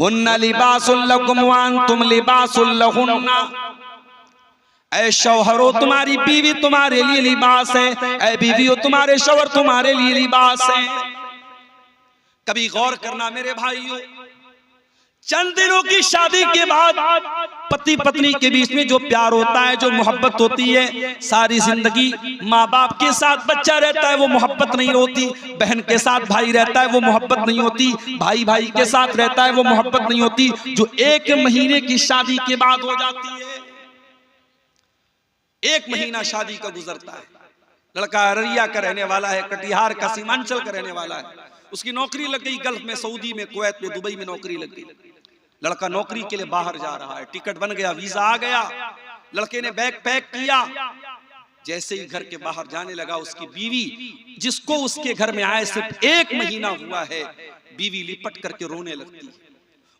हुन्ना लिबासुल लकुम व अंतुम लिबासुल लहुन्ना। ऐ शौहरो तुम्हारी बीवी तुम्हारे लिए लिबास है, ऐ बीवियों तुम्हारे शौहर तुम्हारे लिए लिबास है। कभी गौर करना मेरे भाइयों, चंद दिनों की शादी के बाद पति पत्नी के बीच में जो प्यार होता है, जो मोहब्बत होती है, सारी जिंदगी माँ बाप के साथ बच्चा रहता है वो मोहब्बत नहीं होती, बहन के साथ भाई रहता है वो मोहब्बत नहीं होती, भाई भाई के साथ रहता है वो मोहब्बत नहीं होती, जो 1 महीने की शादी के बाद हो जाती है। 1 महीना शादी का गुजरता है, लड़का अररिया का रहने वाला है, कटिहार का सीमांचल का रहने वाला है, उसकी नौकरी लग गई गल्फ में, सऊदी में, कुवैत में, दुबई में नौकरी लग गई। लड़का नौकरी के लिए बाहर जा रहा है, टिकट बन गया, वीजा आ गया, लड़के ने बैग पैक किया। जैसे ही घर के बाहर जाने लगा, उसकी बीवी, जिसको उसके घर में आए सिर्फ 1 महीना हुआ है, बीवी लिपट करके रोने लगती है।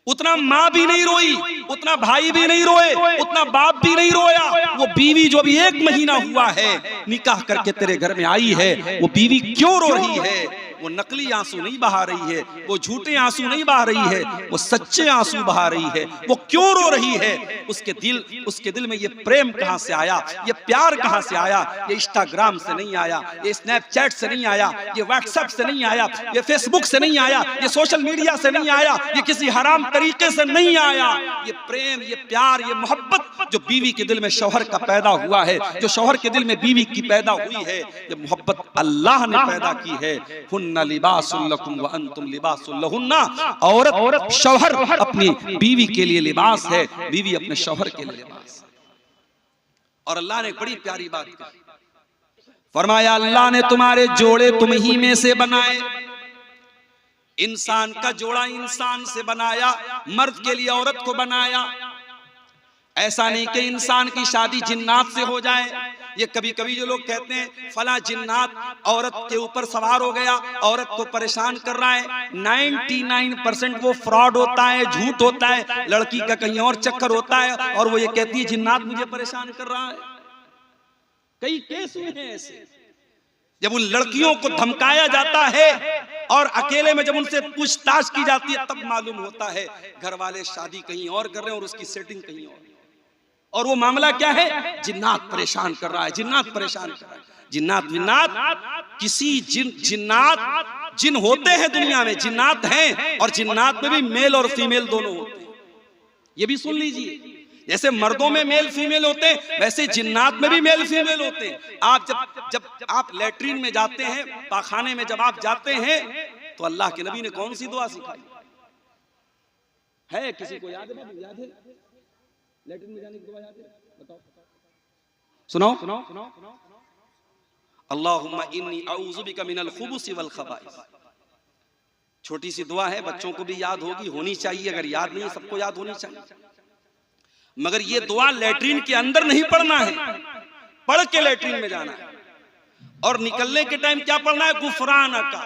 उतना माँ भी नहीं रोई, उतना भाई भी नहीं रोए, उतना बाप भी नहीं रोया। वो बीवी जो अभी 1 महीना हुआ है निकाह करके तेरे घर में आई है, वो बीवी क्यों रो रही है? वो नकली आंसू नहीं बहा रही है, वो झूठे आंसू नहीं बहा रही है, वो सच्चे आंसू बहा रही है। वो क्यों रो रही है? उसके दिल में ये प्रेम कहां से आया, ये प्यार कहां से आया? ये इंस्टाग्राम से नहीं आया, ये स्नैपचैट से नहीं आया, ये व्हाट्सएप से नहीं आया, ये फेसबुक से नहीं आया, ये सोशल मीडिया से नहीं आया, ये किसी हराम तरीके से नहीं आया। ये प्रेम, ये प्यार, ये मोहब्बत जो बीवी के दिल में शौहर का पैदा हुआ है, जो शौहर के दिल में बीवी की पैदा हुई है, ये मोहब्बत अल्लाह ने पैदा की है। हुन्ना लिबासुल लकुम व अंतुम लिबासुल लहुन्ना। औरत, शौहर अपनी बीवी के लिए लिबास है, बीवी अपने शौहर के लिए लिबास है। और अल्लाह ने बड़ी प्यारी बात कही, फरमाया अल्लाह ने तुम्हारे जोड़े तुम ही में से बनाए। इंसान का जोड़ा इंसान से बनाया, मर्द के लिए औरत को बनाया। ऐसा नहीं कि इंसान की शादी जिन्नात से हो जाए। ये कभी कभी जो लोग कहते हैं फला जिन्नात औरत के ऊपर सवार हो गया, औरत को परेशान कर रहा है, 99% वो फ्रॉड होता है, झूठ होता है, लड़की का कहीं और चक्कर होता है और वो ये कहती है जिन्नात मुझे परेशान कर रहा है। कई केस हुए हैं ऐसे, जब उन लड़कियों को धमकाया जाता है और अकेले में जब उनसे पूछताछ की जाती है तब मालूम होता है घर वाले शादी कहीं और कर रहे हैं और उसकी सेटिंग कहीं और वो मामला क्या है? जिन्नात परेशान कर रहा है, जिन्नात परेशान कर रहा है। जिन्नात विन्नात किसी जिन्नात जिन होते हैं दुनिया में, जिन्नात हैं, और जिन्नात में भी मेल और फीमेल दोनों होते हैं। ये भी सुन लीजिए, जैसे मर्दों में मेल फीमेल होते हैं वैसे जिन्नात में भी मेल फीमेल होते हैं। आप जब आप लैट्रीन में जाते हैं, पाखाने में जब आप जाते हैं, तो अल्लाह के नबी ने कौन सी दुआ सिखाई है? किसी को याद है? याद है लैट्रिन में जाने की दुआ याद है? बताओ, सुनाओ। अल्लाहुम्मा इन्नी अऊज़ु बिका मिनल खुबुसी वल खबाइस। छोटी सी दुआ है, बच्चों को भी याद होगी, होनी चाहिए। अगर याद नहीं सबको याद होनी चाहिए, मगर ये दुआ लैट्रिन के अंदर नहीं पढ़ना है, पढ़ के लैट्रिन में जाना है। और निकलने के टाइम क्या पढ़ना है? गुफरानका।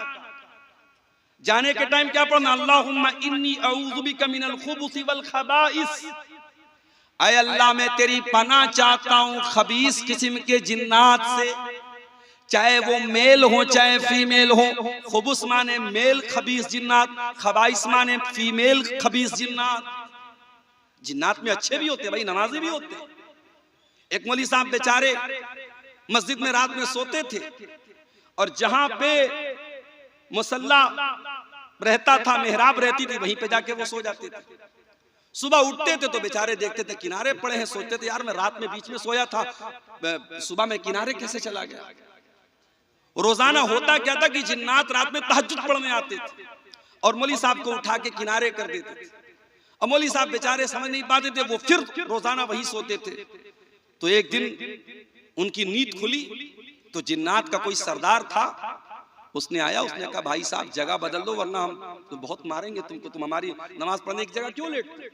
जाने के टाइम क्या पढ़ना? अल्लाहुम्मा इन्नी अऊज़ु बिका मिनल खुबुसी वल खबाइस। ऐ अल्लाह मैं तेरी पनाह चाहता हूं खबीस किस्म के जिन्नात से, चाहे वो मेल हो चाहे फीमेल हो। खुबुस माने मेल खबीस जिन्नात, खबाइस माने फीमेल खबीस जिन्नात। जिन्नात में अच्छे भी होते भाई, नमाजी भी होते। एक मौलवी साहब बेचारे मस्जिद में रात में सोते थे और जहां पे मुसल्ला रहता था, मेहराब रहती थी, वहीं पे जाके वो सो जाते थे। सुबह उठते थे तो बेचारे देखते थे किनारे पड़े हैं, सोचते थे यार मैं रात में बीच में सोया था, सुबह में किनारे कैसे चला गया। रोजाना होता क्या था कि जिन्नात रात में तहज्जुद पढ़ने आते थे और मौलवी साहब को उठा के किनारे कर देते थे। और मौलवी साहब बेचारे समझ नहीं पाते थे, वो फिर रोजाना वही सोते थे। तो एक दिन उनकी नींद खुली तो जिन्नात का कोई सरदार था, उसने आया, उसने कहा भाई साहब जगह बदल दो वरना हम तो बहुत मारेंगे तुमको, तुम हमारी नमाज पढ़ने की जगह क्यों लेटते?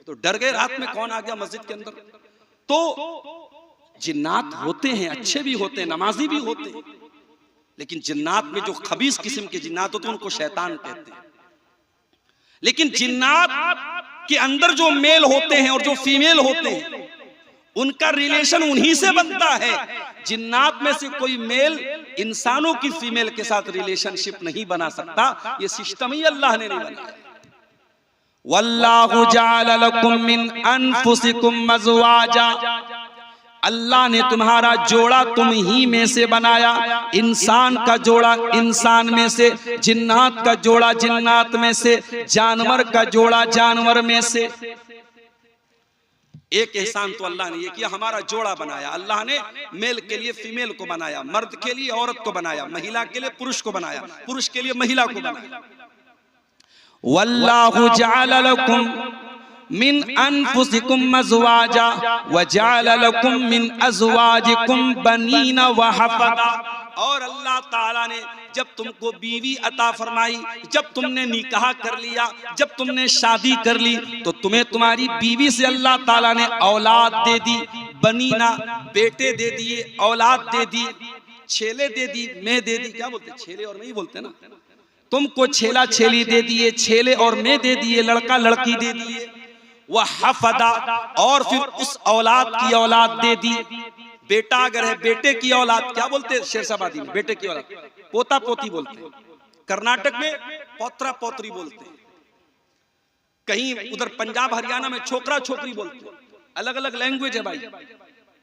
तो डर गए, रात में कौन आ गया मस्जिद के अंदर। तो जिन्नात होते हैं, अच्छे भी होते हैं, नमाजी भी होते हैं, लेकिन जिन्नात में जो खबीस किस्म के जिन्नात होते हैं उनको शैतान कहते हैं। लेकिन जिन्नात के अंदर जो मेल होते हैं और जो फीमेल होते हैं उनका रिलेशन उन्हीं से बनता है। जिन्नात में से कोई मेल इंसानों की फीमेल के साथ रिलेशनशिप नहीं बना सकता, ये सिस्टम ही अल्लाह ने नहीं बनाया। वल्लाहु जअल लकुम मिन अनफुसिकुम अज़वाजा, अल्लाह ने तुम्हारा जोड़ा तुम ही में से बनाया, इंसान का जोड़ा इंसान में से, जिन्नात का जोड़ा जिन्नात में से, जानवर का जोड़ा जानवर में से। एक एहसान तो अल्लाह ने ये किया, हमारा जोड़ा बनाया। अल्लाह ने मेल के लिए फीमेल को बनाया, मर्द के लिए औरत को बनाया, महिला के लिए पुरुष को बनाया, पुरुष के लिए महिला को बनाया। वल्लाहु जअल लकुम मिन अनफुसिकुम अज़वाजा व जअल लकुम मिन अज़वाजिकुम बनीना व हफ़दा, और अल्लाह ताला ने जब तुमको बीवी अता फरमाई, जब तुमने निकाह कर लिया, जब तुमने शादी कर ली, तो तुम्हें तुम्हारी बीवी से अल्लाह ताला ने औलाद दे दी, बनीना बेटे दे दिए, औलाद दे दी, छेले दे दी, मैं दे दी, क्या बोलते छेले और मैं ही बोलते ना, तुमको छेला छेली दे दिए, छेले और मैं दे दिए, लड़का लड़की दे दिए। वह हफदा, और फिर उस औलाद की औलाद दे दी। बेटा अगर है, बेटे की औलाद क्या बोलते हैं शेरशाबादी में, बेटे की औलाद पोता पोती बोलते हैं, कर्नाटक में पौत्रा पौत्री बोलते हैं, कहीं उधर पंजाब हरियाणा में छोकरा छोकरी बोलते हैं, अलग अलग लैंग्वेज है भाई।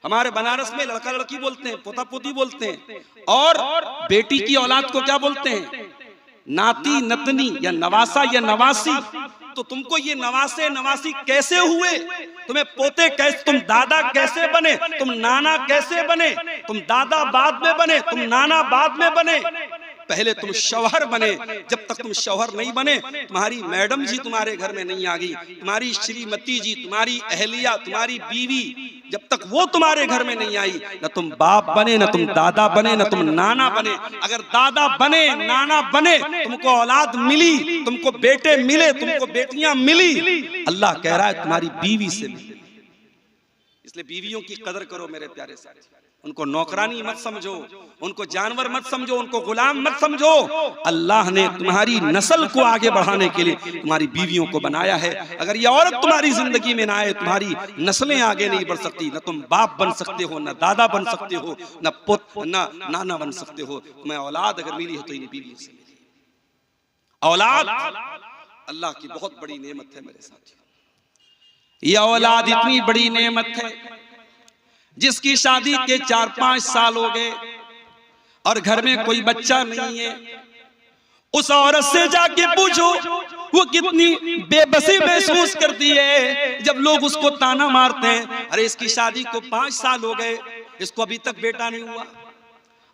हमारे बनारस में लड़का लड़की बोलते हैं, पोता पोती बोलते हैं, और बेटी की औलाद को क्या बोलते हैं, नाती नतनी या नवासा या नवासी। तो तुमको ये नवासे नवासी कैसे हुए, तुम्हें पोते कैसे, तुम दादा कैसे बने, तुम नाना कैसे बने, तुम दादा बाद में बने, तुम नाना बाद में बने, पहले तुम शौहर बने। जब तक तुम शौहर नहीं बने, तुम्हारी मैडम जी तुम्हारे घर में नहीं आ गई, तुम्हारी श्रीमती जी, तुम्हारी अहलिया, तुम्हारी बीवी, जब तक वो तुम्हारे घर में नहीं आई, न तुम बाप बने, न तुम दादा बने, न तुम नाना बने। अगर दादा बने, नाना बने, तुमको औलाद मिली, तुमको बेटे मिले, तुमको बेटियां मिली, अल्लाह कह रहा है तुम्हारी बीवी से मिली। इसलिए बीवियों की कदर करो मेरे प्यारे साथी, उनको नौकरानी मत समझो, उनको जानवर मत समझो, उनको गुलाम मत समझो। अल्लाह ने तुम्हारी नस्ल को आगे बढ़ाने के लिए तुम्हारी बीवियों को बनाया है। अगर ये औरत तुम्हारी जिंदगी में ना आए, तुम्हारी नस्लें आगे नहीं बढ़ सकती। न तुम बाप बन सकते हो, न दादा बन सकते हो, न पुत्र, न नाना बन सकते हो। तुम्हें औलाद अगर मिली है तो इन बीवियों से मिली। औलाद अल्लाह की बहुत बड़ी नेमत है मेरे साथियों। ये औलाद इतनी बड़ी नेमत है, जिसकी शादी के 4-5 साल हो गए और घर में कोई बच्चा नहीं है, उस औरत से जाके पूछो वो कितनी बेबसी महसूस करती है जब लोग उसको ताना मारते हैं, अरे इसकी शादी को 5 साल हो गए, इसको अभी तक बेटा नहीं हुआ।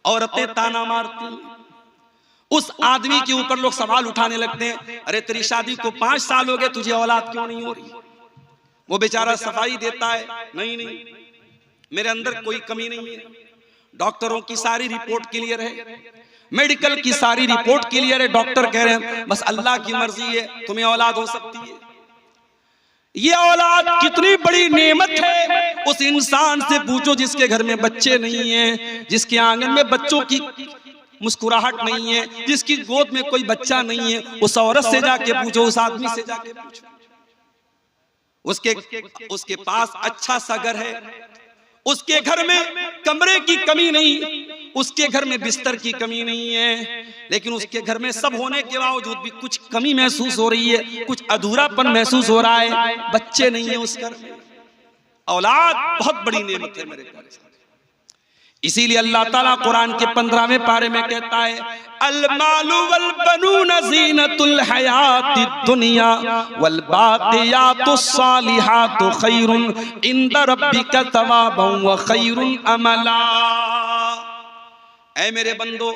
औरतें ताना मारती, उस आदमी के ऊपर लोग सवाल उठाने लगते हैं, अरे तेरी शादी को 5 साल हो गए, तुझे औलाद क्यों नहीं हो रही। वो बेचारा सफाई देता है, नहीं मेरे अंदर कोई कमी नहीं है, डॉक्टरों की सारी रिपोर्ट क्लियर है, मेडिकल की सारी रिपोर्ट क्लियर है, डॉक्टर कह रहे हैं बस अल्लाह की मर्जी है, तुम्हें औलाद हो सकती है। ये औलाद कितनी बड़ी नेमत है। उस इंसान से पूछो जिसके घर में बच्चे नहीं हैं, जिसके आंगन में बच्चों की मुस्कुराहट नहीं है, जिसकी गोद में कोई बच्चा नहीं है, उस औरत से जाके पूछो, उस आदमी से जाके पूछो। उसके पास अच्छा सा घर है, उसके घर में कमरे की कमी नहीं, उसके घर में बिस्तर की कमी नहीं है, लेकिन उसके घर में सब होने के बावजूद भी कुछ कमी महसूस हो रही है, कुछ अधूरापन महसूस हो रहा है, बच्चे नहीं है उस घर में। औलाद बहुत बड़ी नेमत है मेरे प्यारे साथी। इसीलिए अल्लाह ताला कुरान के 15वें पारे में कहता है, अल मालु वल बनून ज़ीनतुल हयातिद दुनिया वल बाक़ियातुस सालिहातु खैरुन इंदा रब्बिका सवाबन व खैरुन अमला। ऐ मेरे बंदो,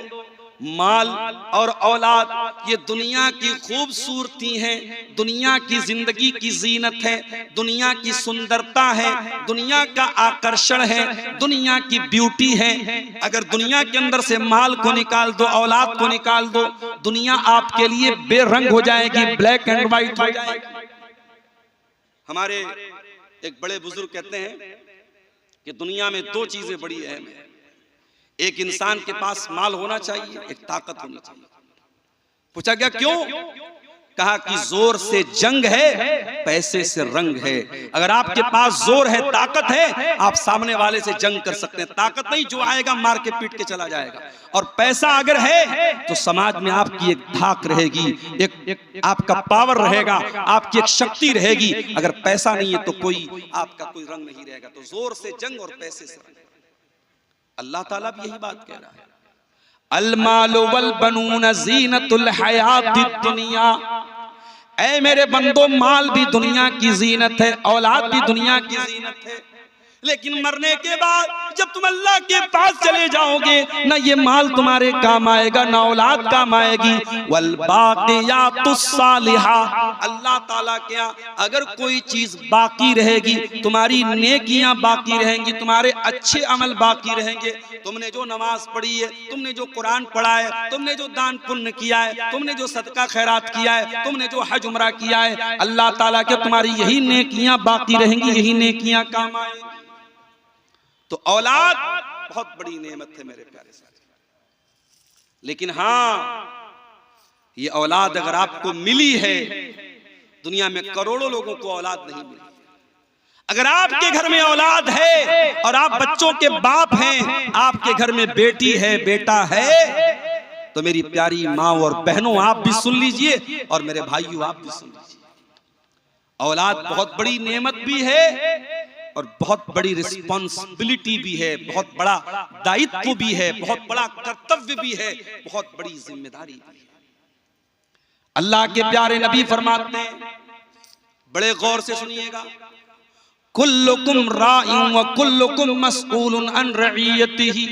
माल और औलाद ये दुनिया की खूबसूरती है, दुनिया की जिंदगी की जीनत है, दुनिया की सुंदरता है, दुनिया का आकर्षण है, दुनिया की ब्यूटी है। अगर दुनिया के अंदर से माल को निकाल दो, औलाद को निकाल दो, दुनिया आपके लिए बेरंग हो जाएगी, ब्लैक एंड व्हाइट हो जाएगी। हमारे एक बड़े बुजुर्ग कहते हैं कि दुनिया में 2 चीजें बड़ी अहम है, एक इंसान के पास माल होना चाहिए, एक ताकत होनी चाहिए। पूछा गया क्यों? कहा कि जोर से जंग है, पैसे से रंग है। अगर आपके पास जोर है, ताकत है, आप सामने वाले से जंग कर सकते हैं। ताकत नहीं, जो आएगा मार के पीट के चला जाएगा। और पैसा अगर है तो समाज में आपकी एक धाक रहेगी, एक आपका पावर रहेगा, आपकी एक शक्ति रहेगी। अगर पैसा नहीं है तो कोई आपका कोई रंग नहीं रहेगा। तो जोर से जंग और पैसे से रंग। अल्लाह ताला भी यही बात कह रहा है, अल मालु वल बनून ज़ीनतुल हयातिद दुनिया। ऐ मेरे बंदो, माल भी दुनिया की जीनत है, औलाद भी दुनिया की जीनत है। लेकिन मरने के बाद जब तुम अल्लाह के पास चले जाओगे, ना ये माल तुम्हारे काम आएगा, ना औलाद काम आएगी। वल बाक़ियातुस सालिहा, अल्लाह ताला क्या, अगर कोई चीज बाकी रहेगी, तुम्हारी नेकियां बाकी रहेंगी, तुम्हारे अच्छे अमल बाकी रहेंगे। तुमने जो नमाज पढ़ी है, तुमने जो कुरान पढ़ा है, तुमने जो दान पुण्य किया है, तुमने जो सदका खैरात किया है, तुमने जो हज उमरा किया है, अल्लाह ताला के तुम्हारी यही नेकियां बाकी रहेंगी, यही नेकियां काम आएंगी। तो औलाद बहुत बड़ी नेमत है मेरे प्यारे साथी। लेकिन हाँ, ये औलाद अगर आपको मिली है, दुनिया में करोड़ों लोगों को औलाद नहीं मिली। अगर आपके घर में औलाद है और आप बच्चों के बाप हैं, आपके घर में बेटी है, बेटा है, तो मेरी प्यारी माँ और बहनों, आप भी सुन लीजिए और मेरे भाइयों आप भी सुन लीजिए। औलाद बहुत बड़ी नेमत भी है और बहुत बड़ी रिस्पॉन्सिबिलिटी भी है, बहुत बड़ा दायित्व भी है, बहुत बड़ा कर्तव्य भी है, बहुत बड़ी जिम्मेदारी भी है। अल्लाह के प्यारे नबी फरमाते हैं, बड़े गौर से सुनिएगा, कुल्लुकुम राइउन व कुल्लुकुम मसऊलुन अन रइयतिही।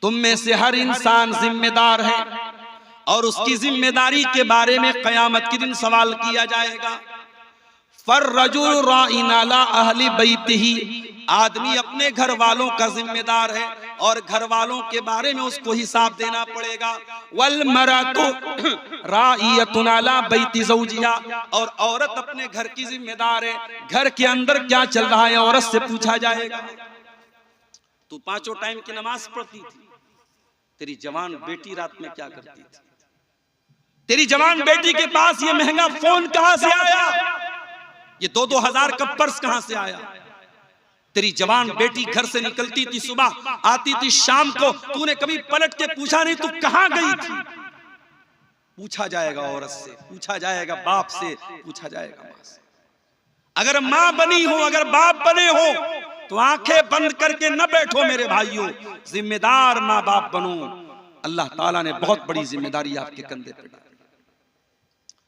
तुम में से हर इंसान जिम्मेदार है और उसकी जिम्मेदारी के बारे में कयामत के दिन सवाल किया जाएगा। फर्रजुल राइन अला अहली बैतिही, आदमी अपने घर वालों का जिम्मेदार है और घर वालों के बारे में उसको हिसाब देना पड़ेगा। वल मरअतु राइयतुन अला बैति ज़ौजिहा, और औरत अपने घर की जिम्मेदार है, घर के अंदर क्या चल रहा है औरत से पूछा जाएगा। तू पांचों टाइम की नमाज पढ़ती थी, तेरी जवान बेटी रात में क्या करती थी? तेरी जवान बेटी के पास ये महंगा फोन कहां से आया? ये 2-2 हजार का पर्स कहां से आया? तेरी जवान बेटी घर से निकलती थी सुबह, आती थी शाम को, तूने कभी पलट के पूछा नहीं तू कहां गई थी? पूछा जाएगा औरत से, पूछा जाएगा बाप से, पूछा जाएगा मां से। अगर मां बनी हो, अगर बाप बने हो, तो आंखें बंद करके न बैठो मेरे भाइयों, जिम्मेदार मां बाप बनो। अल्लाह ताला ने बहुत बड़ी जिम्मेदारी आपके कंधे पर डाली।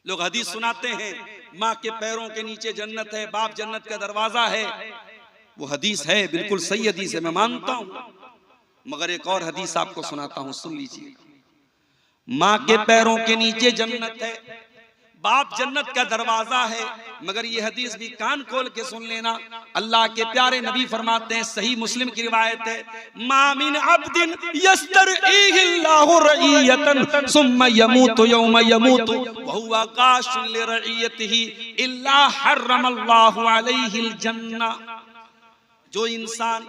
लोग हदीस सुनाते हैं, माँ के पैरों के नीचे जन्नत है, बाप जन्नत का दरवाजा है। वो हदीस है, बिल्कुल सही हदीस है, मैं मानता हूं। मगर एक और हदीस आपको सुनाता हूं, सुन लीजिए। माँ के पैरों के नीचे जन्नत है, बाप जन्नत का दरवाजा है। मगर ये हदीस भी कान खोल के सुन लेना, अल्लाह के प्यारे नबी फरमाते हैं, सही मुस्लिम की रिवायत है, मा मिन अब्दिन यस्तरईहिल्लाहु रईयतन सुम्मा यमूतु यौम यमूतु व हुवा काशुन लिरईयतिही इल्ला हर्रमल्लाहु अलैहिल जन्नह। जो इंसान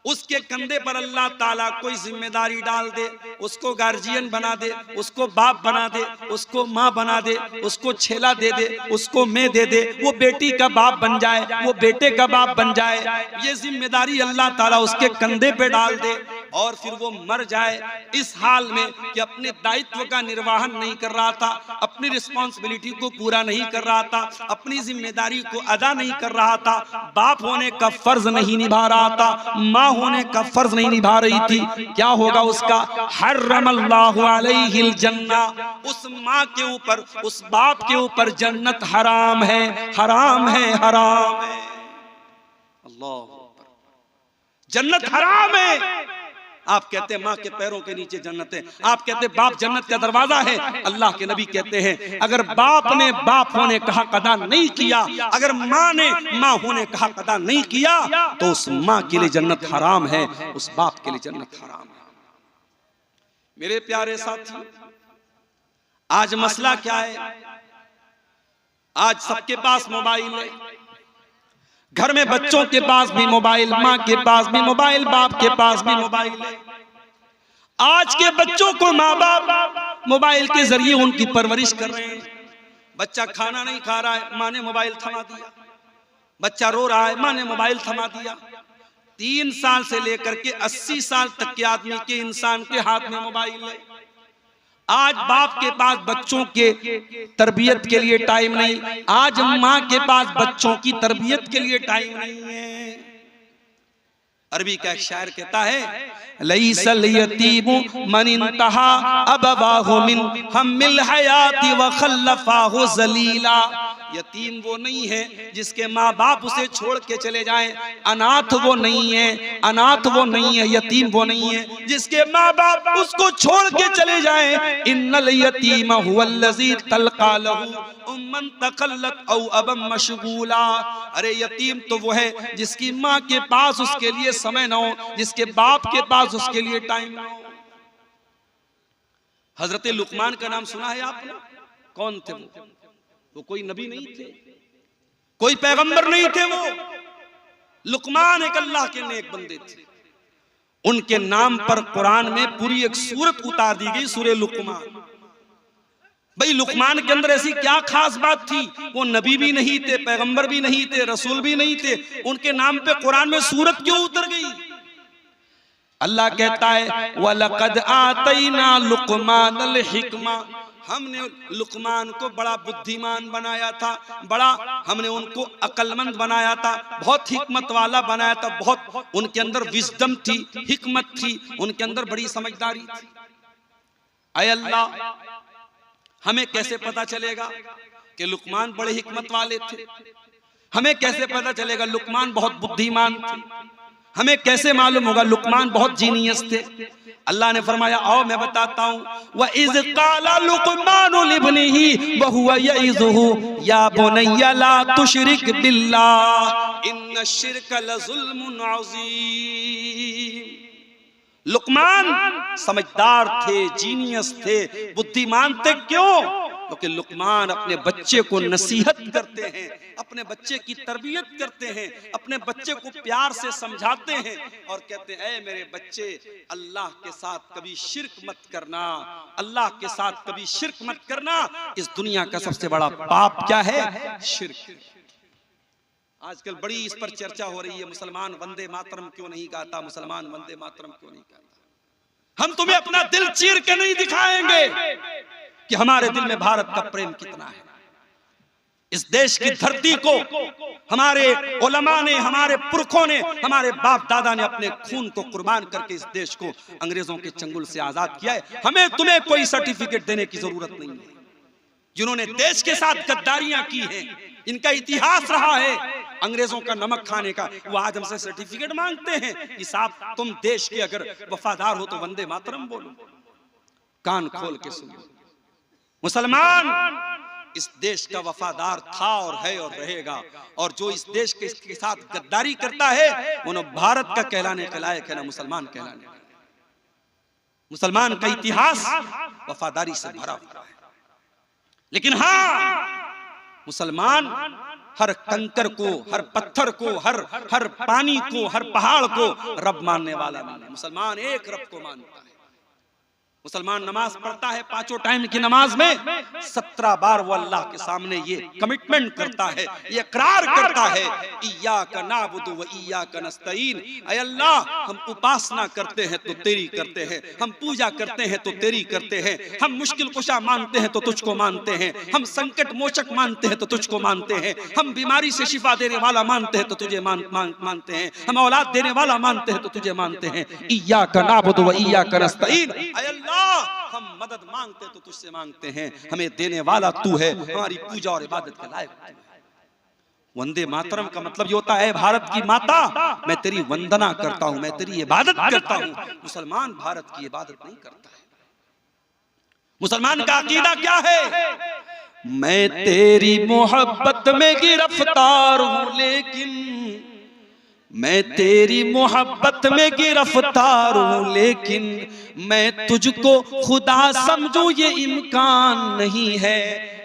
उसके कंधे पर अल्लाह ताला कोई जिम्मेदारी डाल दे, उसको गार्जियन बना दे, उसको बाप बना दे, उसको माँ बना दे, उसको छेला दे दे, उसको मैं दे दे, वो बेटी का बाप बन जाए, वो बेटे का बाप बन जाए, ये जिम्मेदारी अल्लाह ताला उसके कंधे पे डाल दे और फिर वो मर जाए इस हाल में कि अपने दायित्व का निर्वहन नहीं कर रहा था, अपनी रिस्पॉन्सिबिलिटी को पूरा नहीं कर रहा था, अपनी जिम्मेदारी को अदा नहीं कर रहा था, बाप होने का फर्ज नहीं निभा रहा था, माँ होने का फर्ज नहीं निभा रही थी। क्या होगा उसका? हर्रमल्लाहु अलैहिल जन्नह, उस माँ के ऊपर, उस बाप के ऊपर जन्नत हराम है, हराम है, हराम है। अल्लाह, जन्नत हराम है। आप कहते हैं माँ के पैरों के नीचे जन्नत है, आप कहते हैं बाप जन्नत का दरवाजा है। अल्लाह के नबी कहते हैं, अगर बाप ने बाप होने का हक अदा नहीं किया, अगर माँ ने माँ होने का हक अदा नहीं किया, तो उस माँ के लिए जन्नत हराम है, उस बाप के लिए जन्नत हराम है। मेरे प्यारे साथी, आज मसला क्या है? आज सबके पास मोबाइल है, घर में बच्चों के पास भी मोबाइल, माँ के पास भी मोबाइल, बाप के पास भी मोबाइल है। आज के बच्चों को माँ बाप मोबाइल के जरिए उनकी परवरिश कर रहे हैं। बच्चा खाना नहीं खा रहा है, माँ ने मोबाइल थमा दिया। बच्चा रो रहा है, माँ ने मोबाइल थमा दिया। 3 साल से लेकर के 80 साल तक के आदमी के, इंसान के हाथ में मोबाइल है। आज बाप के पास बच्चों के तरबियत के लिए टाइम नहीं, आज माँ के पास बच्चों की तरबियत के लिए टाइम नहीं है। अरबी का एक शायर कहता है, लईसल यतीमु मन इंतहा अबवाहु मिन हम्मिल हयाती व खल्लफाहु जलीला। यतीम वो नहीं है जिसके माँ बाप उसे छोड़ के चले जाएं, अनाथ वो नहीं है, अनाथ वो नहीं है, यतीम वो नहीं है जिसके माँ बाप उसको छोड़ के चले जाएं। इन्नल यतीम हुवल्लज़ी तल्का लहू उम्मन तकल्लत औ अबम मशगूला। अरे यतीम तो वो है जिसकी माँ के पास उसके लिए समय न हो, जिसके बाप के पास उसके लिए टाइम न हो। हजरत लुकमान का नाम सुना है आपने? कौन थे वो कोई नबी नहीं थे, कोई पैगंबर नहीं थे। वो लुकमान एक अल्लाह के नेक बंदे थे। उनके नाम पर कुरान में पूरी एक सूरत उतार दी गई, सूरह लुकमान। भाई लुकमान के अंदर ऐसी क्या खास बात थी? वो नबी भी नहीं थे, पैगंबर भी नहीं थे, रसूल भी नहीं थे, उनके नाम पे कुरान में सूरत क्यों उतर गई? अल्लाह कहता है, वलक़द आतैना लुकमानल हिकमा, हमने लुकमान को बड़ा बुद्धिमान बनाया था, बड़ा हमने उनको अक्लमंद बनाया था, बहुत हिकमत वाला बनाया था, बहुत उनके अंदर विजडम थी, हिकमत थी, उनके अंदर बड़ी समझदारी थी। ऐ अल्लाह, हमें कैसे पता चलेगा कि लुकमान बड़े हिकमत वाले थे? हमें कैसे पता चलेगा लुकमान बहुत बुद्धिमान थे? हमें कैसे मालूम होगा लुकमान बहुत जीनियस थे? अल्लाह ने फरमाया, आओ मैं बताता हूँ। व इज़ क़ाला लुक़मानु लिब्निही व हुवा यइज़ुहु या बुनय्या ला तुशरिक बिल्लाह इन्नश्शिरक लज़ुल्मुन अज़ीम। लुकमान समझदार थे, जीनियस थे, बुद्धिमान थे। क्यों? क्योंकि लुकमान अपने बच्चे को नसीहत करते हैं, अपने बच्चे की तरबियत करते हैं, अपने बच्चे को प्यार से समझाते हैं और कहते हैं, ऐ मेरे बच्चे, अल्लाह के साथ कभी शिर्क मत करना, अल्लाह के साथ कभी शिर्क मत करना। इस दुनिया का सबसे बड़ा पाप क्या है? शिर्क। आजकल बड़ी इस पर चर्चा हो रही है, मुसलमान वंदे मातरम क्यों नहीं गाता, मुसलमान वंदे मातरम क्यों नहीं गाता। हम तुम्हें अपना दिल चीर के नहीं दिखाएंगे कि हमारे दिल में भारत का प्रेम कितना है। इस देश की धरती को हमारे उलमा ने, हमारे पुरखों ने, हमारे बाप दादा ने अपने खून को कुर्बान करके इस देश को अंग्रेजों के चंगुल से आजाद किया है। हमें तुम्हें कोई सर्टिफिकेट देने की जरूरत नहीं है। जिन्होंने देश के साथ गद्दारियां की हैं, इनका इतिहास रहा है अंग्रेजों का नमक खाने का, वो आज हमसे सर्टिफिकेट मांगते हैं कि साहब तुम देश के अगर वफादार हो तो वंदे मातरम बोलो। कान खोल के सुनो, मुसलमान इस देश का वफादार था और है और रहेगा, और जो इस देश के साथ गद्दारी करता है वो न भारत का कहलाने के लायक है, न मुसलमान कहलाने का। मुसलमान का इतिहास वफादारी से भरा हुआ है। लेकिन हाँ, मुसलमान हर कंकर को, हर पत्थर को, हर पानी को, हर पहाड़ को रब मानने वाला नहीं है। मुसलमान एक रब को मानता है। मुसलमान नमाज पढ़ता है, 5 टाइम की नमाज में 17 बार वो अल्लाह के सामने ये कमिटमेंट करता है, ये इकरार करता है, इय्याका नअबुदु व इय्याका नस्तईन। ऐ अल्लाह, हम उपासना करते हैं तो तेरी करते हैं, हम पूजा करते हैं तो तेरी करते हैं, हम मुश्किल कुशा मानते हैं तो तुझको मानते हैं, हम संकट मोचक मानते हैं तो तुझको मानते हैं, हम बीमारी से शिफा देने वाला मानते हैं तो तुझे मानते हैं, हम औलाद देने वाला मानते हैं तो तुझे मानते हैं। इय्याका नअबुदु व इय्याका नस्तईन। ऐ अल्लाह, हम मदद मांगते तो तुझसे मांगते हैं, हमें देने वाला तू है, हमारी पूजा और इबादत के लायक तू है। वंदे मातरम का मतलब ये होता है, भारत की माता, मैं तेरी वंदना करता हूं, मैं तेरी इबादत करता हूं। मुसलमान भारत की इबादत नहीं करता है। मुसलमान का अकीदा क्या है? मैं तेरी मोहब्बत में गिरफ्तार हूं, लेकिन मैं तेरी मोहब्बत में गिरफ्तार हूं, लेकिन मैं तुझको खुदा समझूं ये इम्कान नहीं है।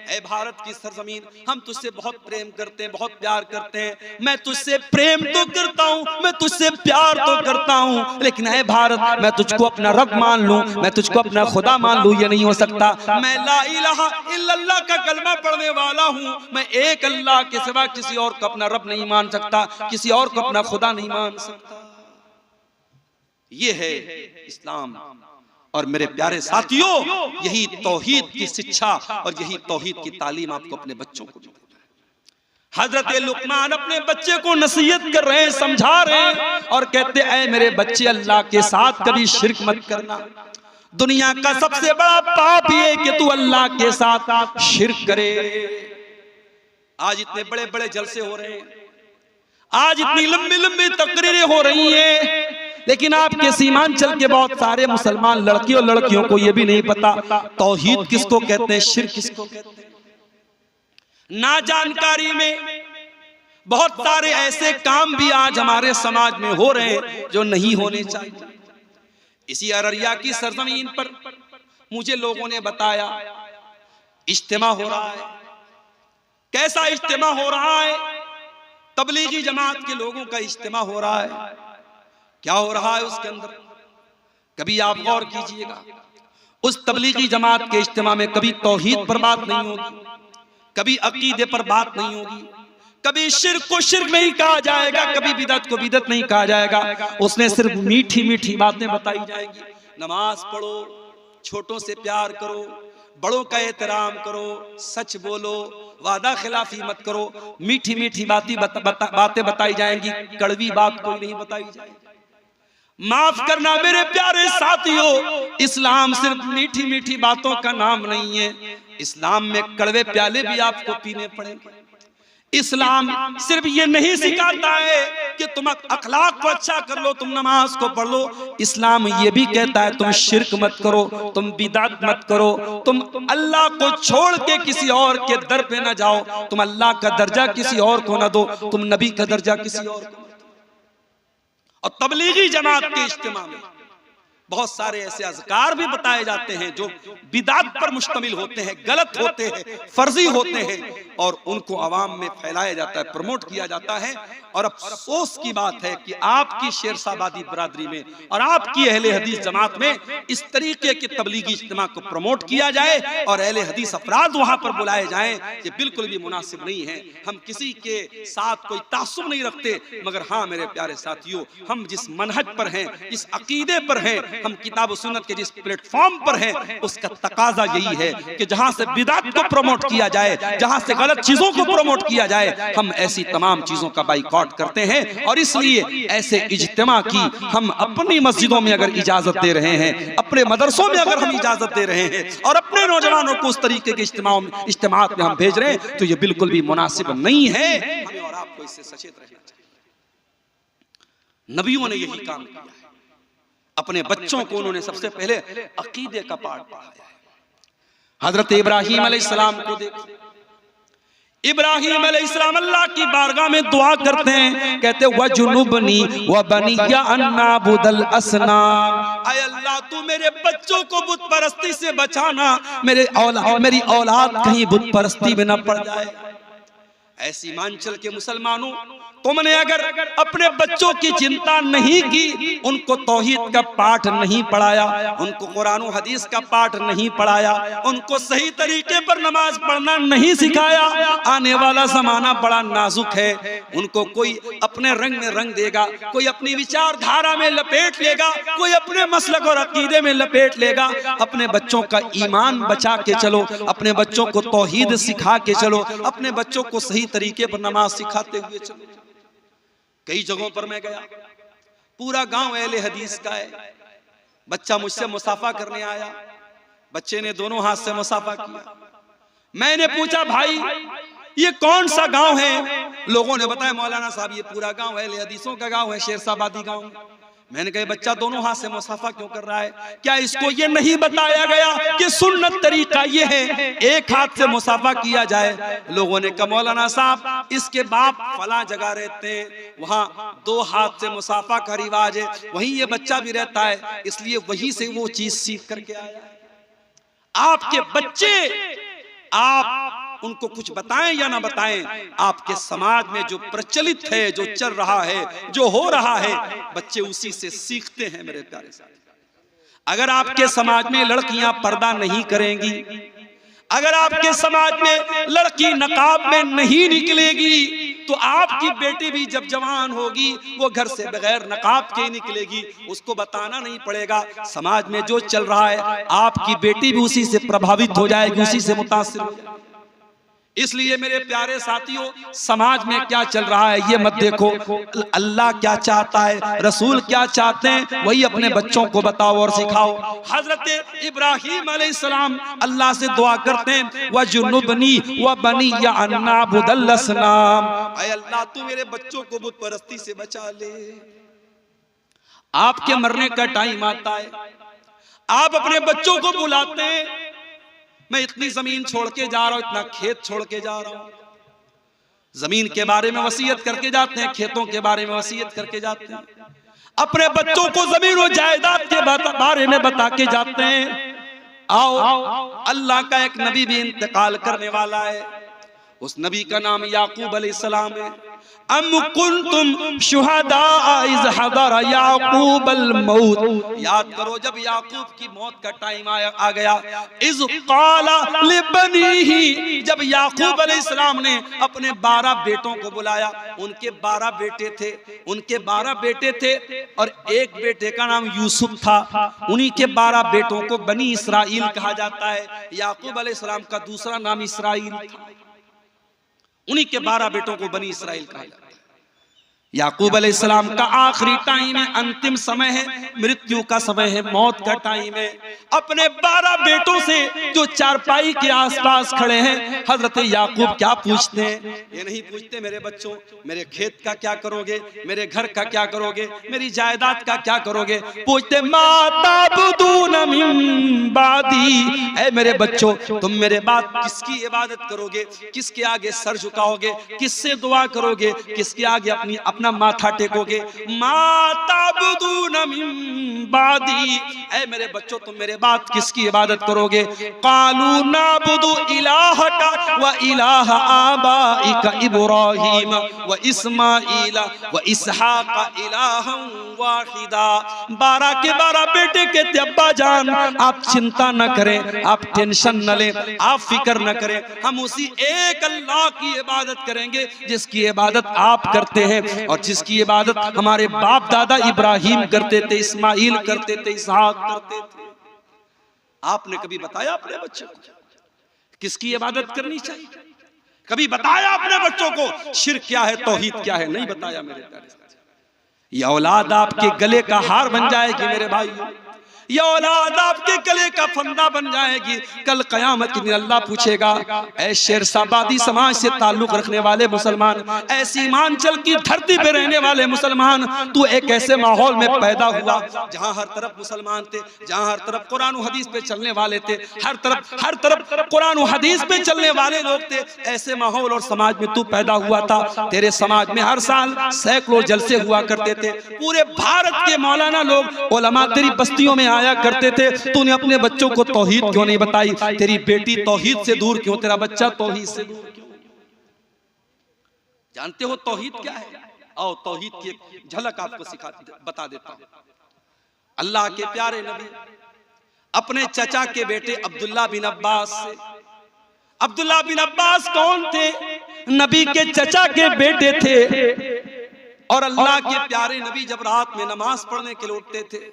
ऐ भारत की सरजमीन, हम तुझसे बहुत प्रेम करते हैं, बहुत प्यार करते हैं, मैं तुझसे प्रेम तो करता हूँ, मैं तुझसे प्यार तो करता हूँ, लेकिन ऐ भारत मैं तुझको अपना रब मान लूं, मैं तुझको अपना खुदा मान लूं, ये नहीं हो सकता। मैं ला इलाहा इल्लल्लाह का कलमा पढ़ने वाला हूँ, मैं एक अल्लाह के सिवा किसी और को अपना रब नहीं मान सकता, किसी और को अपना खुदा नहीं मान सकता। ये है इस्लाम। और मेरे प्यारे साथियों, यही तौहीद की शिक्षा और यही तौहीद की तालीम आपको अपने बच्चों को देना है। हजरत लुकमान अपने बच्चे को नसीहत कर रहे हैं, समझा रहे हैं और कहते हैं, ऐ मेरे बच्चे, अल्लाह के साथ कभी शिर्क मत करना। दुनिया का सबसे बड़ा पाप ये कि तू अल्लाह के साथ शिर्क करे। आज इतने बड़े बड़े जलसे हो रहे हैं, आज इतनी लंबी लंबी तकरीरें हो रही हैं, लेकिन आपके सीमांचल के बहुत सारे मुसलमान लड़के और लड़कियों को यह भी नहीं पता तौहीद किसको कहते हैं, शिर्क किसको कहते हैं। ना जानकारी में बहुत सारे ऐसे काम भी आज हमारे समाज में हो रहे हैं जो नहीं होने चाहिए। इसी अररिया की सरजमीन पर मुझे लोगों ने बताया इज्तिमा हो रहा है। कैसा इज्तिमा हो रहा है? तबलीगी जमात के लोगों का इज्तिमा हो रहा है। क्या हो रहा है उसके अंदर? कभी आप गौर कीजिएगा, उस तबलीगी जमात के इज्तिमा में कभी तौहीद पर बात नहीं होगी, कभी अकीदे पर बात नहीं होगी, कभी शिर्क को शिर्क नहीं कहा जाएगा, कभी बिदअत को बिदअत नहीं कहा जाएगा। उसमें सिर्फ मीठी मीठी बातें बताई जाएंगी। नमाज पढ़ो, छोटों से प्यार करो, बड़ों का एहतराम करो, सच बोलो, वादा खिलाफी मत करो। मीठी मीठी बातें बताई जाएंगी, कड़वी बात कोई नहीं बताई जाएगी। माफ करना मेरे प्यारे साथियों, इस्लाम सिर्फ मीठी मीठी बातों का नाम नहीं है। इस्लाम में कड़वे प्याले भी आपको पीने पड़ेंगे। इस्लाम सिर्फ ये नहीं सिखाता है कि तुम अखलाक को अच्छा कर लो, तुम नमाज को पढ़ लो। इस्लाम ये भी कहता है तुम शिर्क मत करो, तुम बिदअत मत करो, तुम अल्लाह को छोड़ के किसी और के दर पे ना जाओ, तुम अल्लाह का दर्जा किसी और को ना दो, तुम नबी का दर्जा किसी और को। और तबलीगी जमात के इज्तिमा में बहुत सारे ऐसे अज़कार भी बताए जाते हैं जो बिदअत पर मुश्तमिल होते हैं, गलत होते हैं, फर्जी होते हैं, और उनको अवाम में फैलाया जाता है, प्रमोट किया जाता है। और अफसोस की बात है कि आपकी शेरशाबादी बरादरी में और आपकी अहले हदीस जमात में इस तरीके के तबलीगी इज्तिमा को प्रमोट किया जाए और अहले हदीस अफराद वहां पर बुलाए जाएं, ये बिल्कुल भी मुनासिब नहीं है। हम किसी के साथ कोई तासुब नहीं रखते, मगर हाँ मेरे प्यारे साथियों, हम जिस मनहज पर हैं, जिस अकीदे पर हैं, हम किताब सुन्नत के जिस प्लेटफॉर्म पर हैं, उसका तकाजा यही है कि जहां से बिदअत को प्रमोट किया जाए, जहां से गलत चीजों को प्रमोट किया जाए, हम ऐसी तमाम चीजों का बाइकॉट करते हैं। और इसलिए ऐसे इज्तिमा की हम अपनी मस्जिदों में अगर इजाजत दे रहे हैं, अपने मदरसों में अगर हम इजाजत दे रहे हैं और अपने नौजवानों को उस तरीके के इज्तिमात में हम भेज रहे हैं, तो ये बिल्कुल भी मुनासिब नहीं है। हमें और आपको इससे सचेत रहना चाहिए। नबियों ने यही काम किया है, अपने बच्चों को उन्होंने सबसे पहले अकीदे का पाठ पढ़ाया है। हजरत इब्राहीम अलैहिस्सलाम को देखो, इब्राहीम अलैहिस्सलाम अल्लाह की बारगाह में दुआ करते हैं, कहते वजुनुबनी व बनिया अन्नाबुदल असनाम। ऐ अल्लाह तू मेरे बच्चों को बुत परस्ती से बचाना, मेरी औलाद कहीं बुत परस्ती में न पड़ जाए। ऐसी मांचल के मुसलमानों, तुमने अगर अपने बच्चों की चिंता नहीं की, उनको तौहीद का पाठ नहीं पढ़ाया, उनको कुरान और हदीस का पाठ नहीं पढ़ाया, उनको सही तरीके पर नमाज पढ़ना नहीं सिखाया, आने वाला जमाना बड़ा नाजुक है। उनको कोई अपने रंग में रंग देगा, कोई अपनी विचारधारा में लपेट लेगा, कोई अपने मसलक और अकीदे में लपेट लेगा। अपने बच्चों का ईमान बचा के चलो, अपने बच्चों को तौहीद सिखा के चलो, अपने बच्चों को सही तरीके पर नमाज सिखाते हुए चलो। कई जगहों पर मैं गया, पूरा गांव अहले हदीस का है। बच्चा मुझसे मुसाफा करने आया, बच्चे ने दोनों हाथ से मुसाफा किया। मैंने पूछा भाई ये कौन सा गांव है? लोगों ने बताया मौलाना साहब ये पूरा गांव अहले हदीसों का गांव है, शेरशाबादी गांव। मैंने कहा बच्चा दोनों हाथ से मुसाफा क्यों कर रहा है? क्या इसको ये नहीं बताया गया कि सुन्नत तरीका ये है एक हाथ से मुसाफा किया जाए? लोगों ने कहा मौलाना साहब इसके बाप फला जगह रहते हैं, वहां 2 हाथ से मुसाफा का रिवाज है, वहीं ये बच्चा भी रहता है, इसलिए वहीं से वो चीज सीख करके आया। आपके बच्चे आप उनको कुछ बताएं या ना बताएं, आपके समाज में जो प्रचलित है, जो चल रहा है, जो हो रहा है, बच्चे उसी से सीखते हैं मेरे प्यारे साथी। अगर आपके समाज में लड़कियां पर्दा नहीं करेंगी, अगर आपके समाज में लड़की नकाब में नहीं निकलेगी, तो आपकी बेटी भी जब जवान होगी वो घर से बगैर नकाब के निकलेगी। उसको बताना नहीं पड़ेगा। समाज में जो चल रहा है आपकी बेटी भी उसी से प्रभावित हो जाएगी, उसी से मुतासिर हो जाएगी। इसलिए मेरे प्यारे साथियों, समाज में क्या चल रहा है ये मत देखो, अल्लाह क्या चाहता है, रसूल क्या चाहते हैं, वही अपने बच्चों को बताओ और सिखाओ। हजरत इब्राहीम अलैहिस्सलाम अल्लाह से दुआ करते हैं, वजुनुबनी व बनी या अन्ना बुदल असनाम, ऐ अल्लाह तू मेरे बच्चों को बुत परस्ती से बचा ले। आपके मरने का टाइम आता है, आप अपने बच्चों को बुलाते हैं, मैं इतनी जमीन छोड़ के जा रहा हूं, इतना खेत छोड़ के जा रहा हूं। जमीन के बारे में वसीयत करके जाते हैं, खेतों के बारे में वसीयत करके जाते हैं, अपने बच्चों को जमीन और जायदाद के बारे में बता के जाते हैं। आओ, अल्लाह का एक नबी भी इंतकाल करने वाला है, उस नबी का नाम याकूब अलैहिस्सलाम है। अम कुंतुम शुहदा इज़ हदर याकूब अल मौत, याद करो जब याकूब की मौत का टाइम आ गया। इज़ क़ाला लिबनीही, जब याकूब अलैहिस्सलाम ने अपने 12 बेटों को बुलाया, उनके 12 बेटे थे, उनके 12 बेटे थे और एक बेटे का नाम यूसुफ था। उन्हीं के 12 बेटों को बनी इसराइल कहा जाता है। याकूब अलैहिस्सलाम का दूसरा नाम इसराइल था। उन्हीं के 12 बेटों को बनी इसराइल कहा जाता है। याकूब अलैहिस्सलाम का आखिरी टाइम है, अंतिम समय है, मृत्यु का समय है, मौत का टाइम है। अपने 12 बेटों से जो चारपाई के आसपास खड़े हैं, हजरत याकूब क्या पूछते हैं? ये नहीं पूछते मेरे बच्चों मेरे खेत का क्या करोगे, मेरे घर का क्या करोगे, मेरी जायदाद का क्या करोगे। पूछते माता बुदून मिन बादी, ऐ मेरे बच्चों तुम मेरे बाद किसकी इबादत करोगे, किसके आगे सर झुकाओगे, किससे दुआ करोगे, किसके आगे अपना माथा टेकोगे। माता बुदून मिन बादी, ऐ मेरे बच्चों तुम मेरे बाद किसकी इबादत करोगे। कालू नाबुदु इलाहका व इलाह आबाइका इब्राहीम व इस्माइल व इसहाक इलाहन वाहिदा। 12 के 12 बेटे कहते अब्बा जान आप चिंता न करें, आप टेंशन न लें, आप फिक्र न करें, हम उसी एक अल्लाह की इबादत करेंगे जिसकी इबादत आप करते हैं और जिसकी इबादत हमारे बाप दादा इब्राहिम करते थे, इस्माइल करते थे, इसहाक करते थे। आपने कभी बताया अपने बच्चों को किसकी इबादत करनी चाहिए? कभी बताया अपने बच्चों को शिर्क क्या है, तौहीद क्या है? नहीं बताया मेरे प्यारे। ये औलाद आपके गले का हार बन जाएगी मेरे भाइयों, ये औलाद आपके गले का फंदा बन जाएगी। कल कयामत के दिन अल्लाह पूछेगा, ऐ शेरशाबादी समाज से ताल्लुक रखने वाले मुसलमान, ऐ सीमांचल की धरती पे रहने वाले मुसलमान, तू एक ऐसे माहौल में पैदा हुआ जहां हर तरफ मुसलमान थे, जहां हर तरफ कुरान और हदीस पे चलने वाले थे, हर तरफ कुरान और हदीस पे चलने वाले लोग थे। ऐसे माहौल और समाज में तू पैदा हुआ था। तेरे समाज में हर साल सैकड़ों जलसे हुआ करते थे, पूरे भारत के मौलाना लोग उलमा तेरी बस्तियों में आया करते थे। तूने अपने बच्चों को तौहीद क्यों नहीं बताई? तेरी बेटी तौहीद से दूर क्यों, तेरा बच्चा तौहीद से दूर क्यों? जानते हो तौहीद क्या है? आओ तौहीद की एक झलक आपको बता देता हूं। अल्लाह के प्यारे नबी अपने चचा के बेटे अब्दुल्ला बिन अब्बास से, अब्दुल्ला बिन अब्बास कौन थे? नबी के चचा के बेटे थे। और अल्लाह के प्यारे नबी जब रात में नमाज पढ़ने के लिए उठते थे,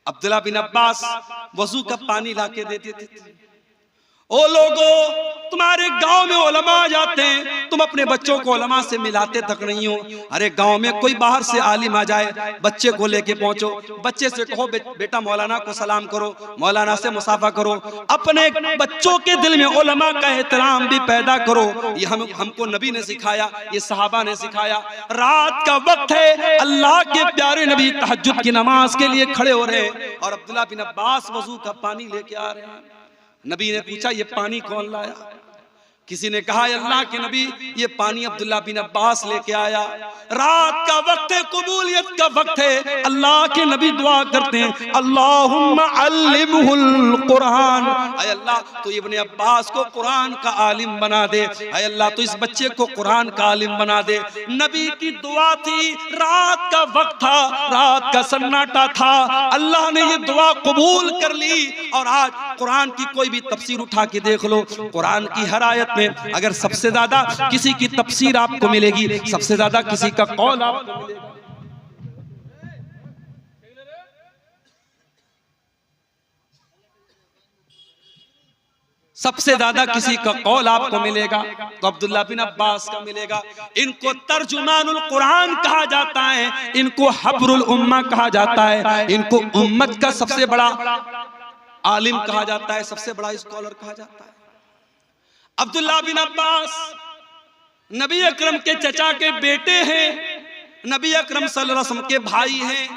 अब्दुल्ला बिन अब्बास वजू का पानी लाके देते थे। ओ लोगों, तुम्हारे गांव में उलमा जाते हैं, तुम अपने बच्चों को उलमा से मिलाते तक नहीं हो। अरे गांव में कोई बाहर से आलिम आ जाए, बच्चे को लेके पहुंचो, बच्चे से कहो बेटा मौलाना को सलाम करो, मौलाना से मुसाफा करो। अपने बच्चों के दिल में उलमा का एहतराम भी पैदा करो। ये हमको नबी ने सिखाया, ये सहाबा ने सिखाया। रात का वक्त है, अल्लाह के प्यारे नबी तहज्जुद की नमाज के लिए खड़े हो रहे हैं और अब्दुल्ला बिन अब्बास वजू का पानी लेके आ रहे हैं। नबी ने पूछा ये पानी कौन लाया? किसी ने कहा अल्लाह के नबी ये पानी अब्दुल्ला बिन अब्बास लेके आया। रात का वक्त है, कबूलियत का वक्त है। अल्लाह के नबी दुआ करते हैं, अल्लाहुम्मा अल्लिमहुल कुरान, ऐ अल्लाह तो इब्ने अब्बास को कुरान का आलिम बना दे, ऐ अल्लाह तो इस बच्चे को कुरान का आलिम बना दे। नबी की दुआ थी, रात का वक्त था, रात का सन्नाटा था, अल्लाह ने ये दुआ कबूल कर ली। और आज कुरान की कोई भी तफसीर उठा के देख लो, कुरान की हर आयत में अगर सबसे ज्यादा किसी की तफसीर आपको मिलेगी, सबसे ज्यादा किसी का कौल आपको मिलेगा, सबसे ज्यादा किसी का कौल आपको मिलेगा तो अब्दुल्ला बिन अब्बास का मिलेगा। इनको तर्जुमानुल कुरान कहा जाता है, इनको हब्रुल उम्मा कहा जाता है, इनको उम्मत का सबसे बड़ा आलिम कहा जाता है, सबसे बड़ा स्कॉलर कहा जाता है। अब्दुल्ला बिन अब्बास नबी अकरम के चचा के बेटे हैं, नबी अकरम सल्लल्लाहु अलैहि वसल्लम के भाई हैं,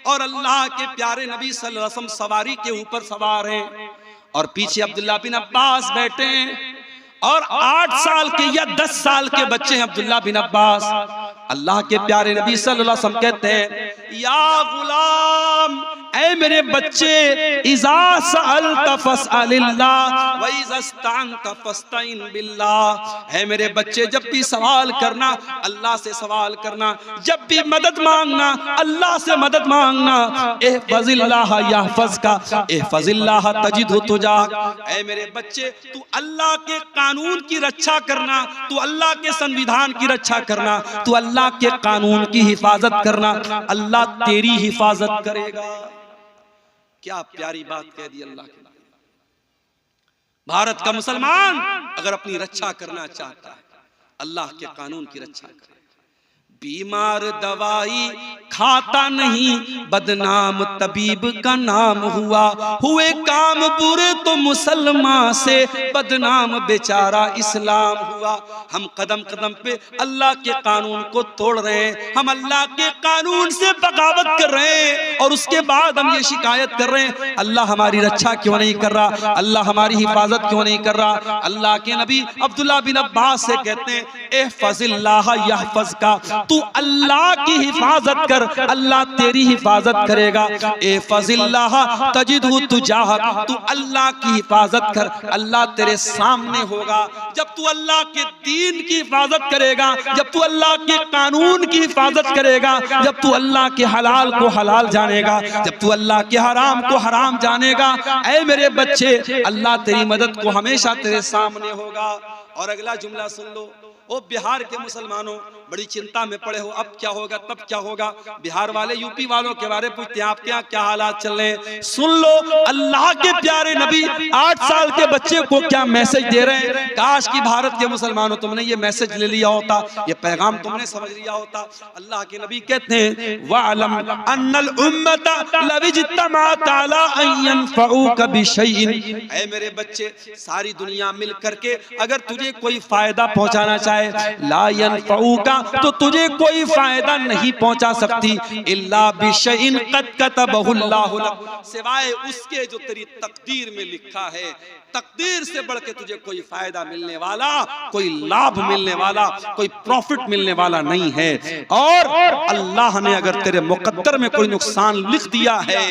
और अल्लाह के प्यारे नबी सल्लल्लाहु अलैहि वसल्लम सवारी के ऊपर सवार हैं, और पीछे अब्दुल्ला बिन अब्बास बैठे हैं, और 8 साल के या 10 साल के बच्चे हैं अब्दुल्ला बिन अब्बास। अल्लाह के प्यारे नबी सल्लल्लाहु अलैहि वसल्लम कहते हैं, या गुलाम, ऐ मेरे बच्चे, इज़ा सअल्ता फस्अलिल्लाह व इज़ा इस्तअनता फस्तईन बिल्लाह, ऐ मेरे बच्चे जब भी सवाल करना अल्लाह से सवाल करना, जब भी मदद मांगना अल्लाह से मदद मांगना। इहफज़िल्लाह यहफज़का इहफज़िल्लाह तजिदहु तुजाक, ऐ मेरे बच्चे तू अल्लाह के कानून की रक्षा करना, तू अल्लाह के संविधान की रक्षा करना, तू अल्लाह के कानून की हिफाजत करना, अल्लाह तेरी हिफाजत करेगा। क्या प्यारी बात कह दी अल्लाह के। भारत का मुसलमान अगर अपनी रक्षा करना चाहता है, अल्लाह के कानून की रक्षा करे। बीमार दवाई खाता नहीं, बदनाम तबीब का नाम हुआ, हुए काम बुरे तो मुसलमान से बदनाम बेचारा इस्लाम हुआ। हम कदम कदम पे अल्लाह के कानून को तोड़ रहे हैं, हम अल्लाह के कानून से बगावत कर रहे हैं, और उसके बाद हम ये शिकायत कर रहे हैं अल्लाह हमारी रक्षा क्यों नहीं कर रहा, अल्लाह हमारी हिफाजत क्यों नहीं कर रहा। अल्लाह के नबी अब्दुल्ला बिन अब्बास से कहते हैं, इहफज़िल्लाह यहफज़का, तू अल्लाह की हिफाजत कर, अल्लाह तेरी हिफाजत करेगा। इहफज़िल्लाह तजिदहु तुजाहक, तू अल्लाह की हिफाजत कर, अल्लाह तेरे सामने होगा। जब तू अल्लाह के दीन की हिफाजत करेगा, जब तू अल्लाह के कानून की हिफाजत करेगा, जब तू अल्लाह के हलाल को हलाल जानेगा, जब तू अल्लाह के हराम को हराम जानेगा, ऐ मेरे बच्चे अल्लाह तेरी मदद को हमेशा तेरे सामने होगा। और अगला जुमला सुन लो, ओ बिहार के मुसलमानों बड़ी चिंता में पड़े हो, अब क्या होगा तब क्या होगा। बिहार वाले यूपी वालों के बारे में पूछते हैं आपके यहाँ क्या हालात चल रहे हैं। सुन लो, अल्लाह के प्यारे नबी 8 साल के बच्चे को क्या मैसेज दे रहे हैं। काश कि भारत के मुसलमानों तुमने ये मैसेज ले लिया होता, ये पैगाम तुमने समझ लिया होता। अल्लाह के नबी कहते हैं, वअलम अन्नल उम्मता लविज्तमाअत अला अन यनफऊका बिशैइन, ऐ मेरे बच्चे सारी दुनिया मिल करके अगर तुझे कोई फायदा पहुंचाना चाहे, ला यनफऊका, तो तुझे कोई फायदा नहीं पहुंचा सकती, इल्ला बिशैइन कद कतबहुल्लाहु लक, सिवाय उसके जो तेरी तकदीर में लिखा है। तकदीर से बढ़ के तुझे कोई फायदा मिलने वाला, कोई लाभ मिलने वाला, कोई प्रॉफिट मिलने वाला नहीं है। और अल्लाह ने अगर तेरे मुकद्दर में कोई नुकसान लिख दिया है,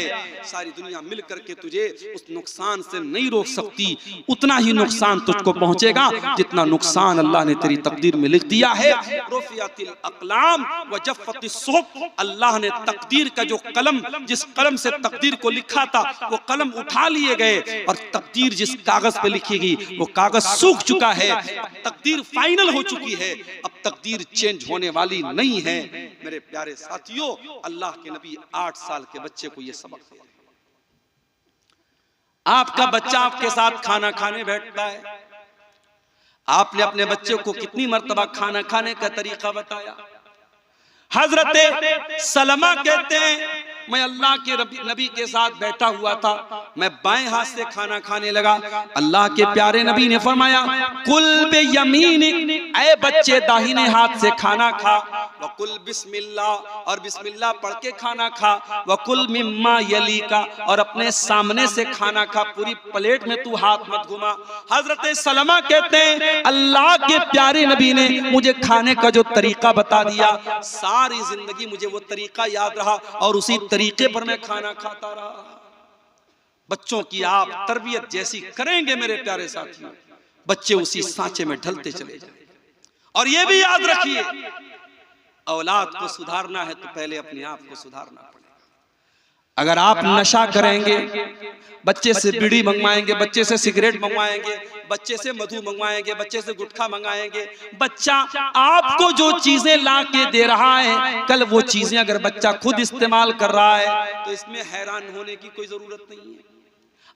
सारी दुनिया मिल करके तुझे उस नुकसान से नहीं रोक सकती। उतना ही नुकसान तुझको पहुंचेगा जितना नुकसान अल्लाह ने तेरी तकदीर में लिख दिया है। रुफियतिल अक़लाम व जफ़्फ़तिस सुहुफ़, अल्लाह ने तकदीर का जो कलम, जिस कलम से तकदीर को लिखा था, वो कलम उठा लिए गए, और तकदीर जिस कागज पे लिखी गई वो कागज सूख चुका है। तकदीर फाइनल हो चुकी है, अब तकदीर चेंज होने वाली नहीं है। मेरे प्यारे साथियों, अल्लाह के नबी 8 साल के बच्चे को ये सबक दे रहे हैं। आपका बच्चा आपके साथ खाना खाने बैठता है, आपने अपने बच्चे को कितनी मर्तबा खाना खाने का तरीका बताया। हजरत सलमा कहते हैं, मैं अल्लाह के नबी के साथ बैठा हुआ था, मैं बाएं हाथ से खाना खाने लगा। अल्लाह के प्यारे नबी ने फरमाया, कुल बे यमीनिक, ऐ बच्चे दाहिने हाथ से खाना खा। वकुल बिस्मिल्लाह, और बिस्मिल्लाह पढ़ के खाना खा, वकुल मिम्मा यली का, और अपने सामने से खाना खा, पूरी प्लेट में तू हाथ मत घुमा। हजरत सलमा कहते हैं अल्लाह के प्यारे नबी ने मुझे खाने का जो तरीका बता दिया, सारी जिंदगी मुझे वो तरीका याद रहा और उसी तरीके पर मैं खाना खाता रहा। बच्चों की आप तरबियत जैसी करेंगे मेरे प्यारे साथियों, बच्चे उसी सांचे में ढलते चले जाएंगे। और ये भी याद रखिए, औलाद को सुधारना है तो पहले अपने आप को सुधारना पड़ेगा। अगर आप नशा करेंगे, बच्चे से बीड़ी मंगवाएंगे, बच्चे से सिगरेट मंगवाएंगे, बच्चे से मधु मंगवाएंगे, बच्चे से गुटखा मंगाएंगे, बच्चा आपको जो चीजें ला के दे रहा है, कल वो चीजें अगर बच्चा खुद इस्तेमाल कर रहा है तो इसमें हैरान होने की कोई जरूरत नहीं है।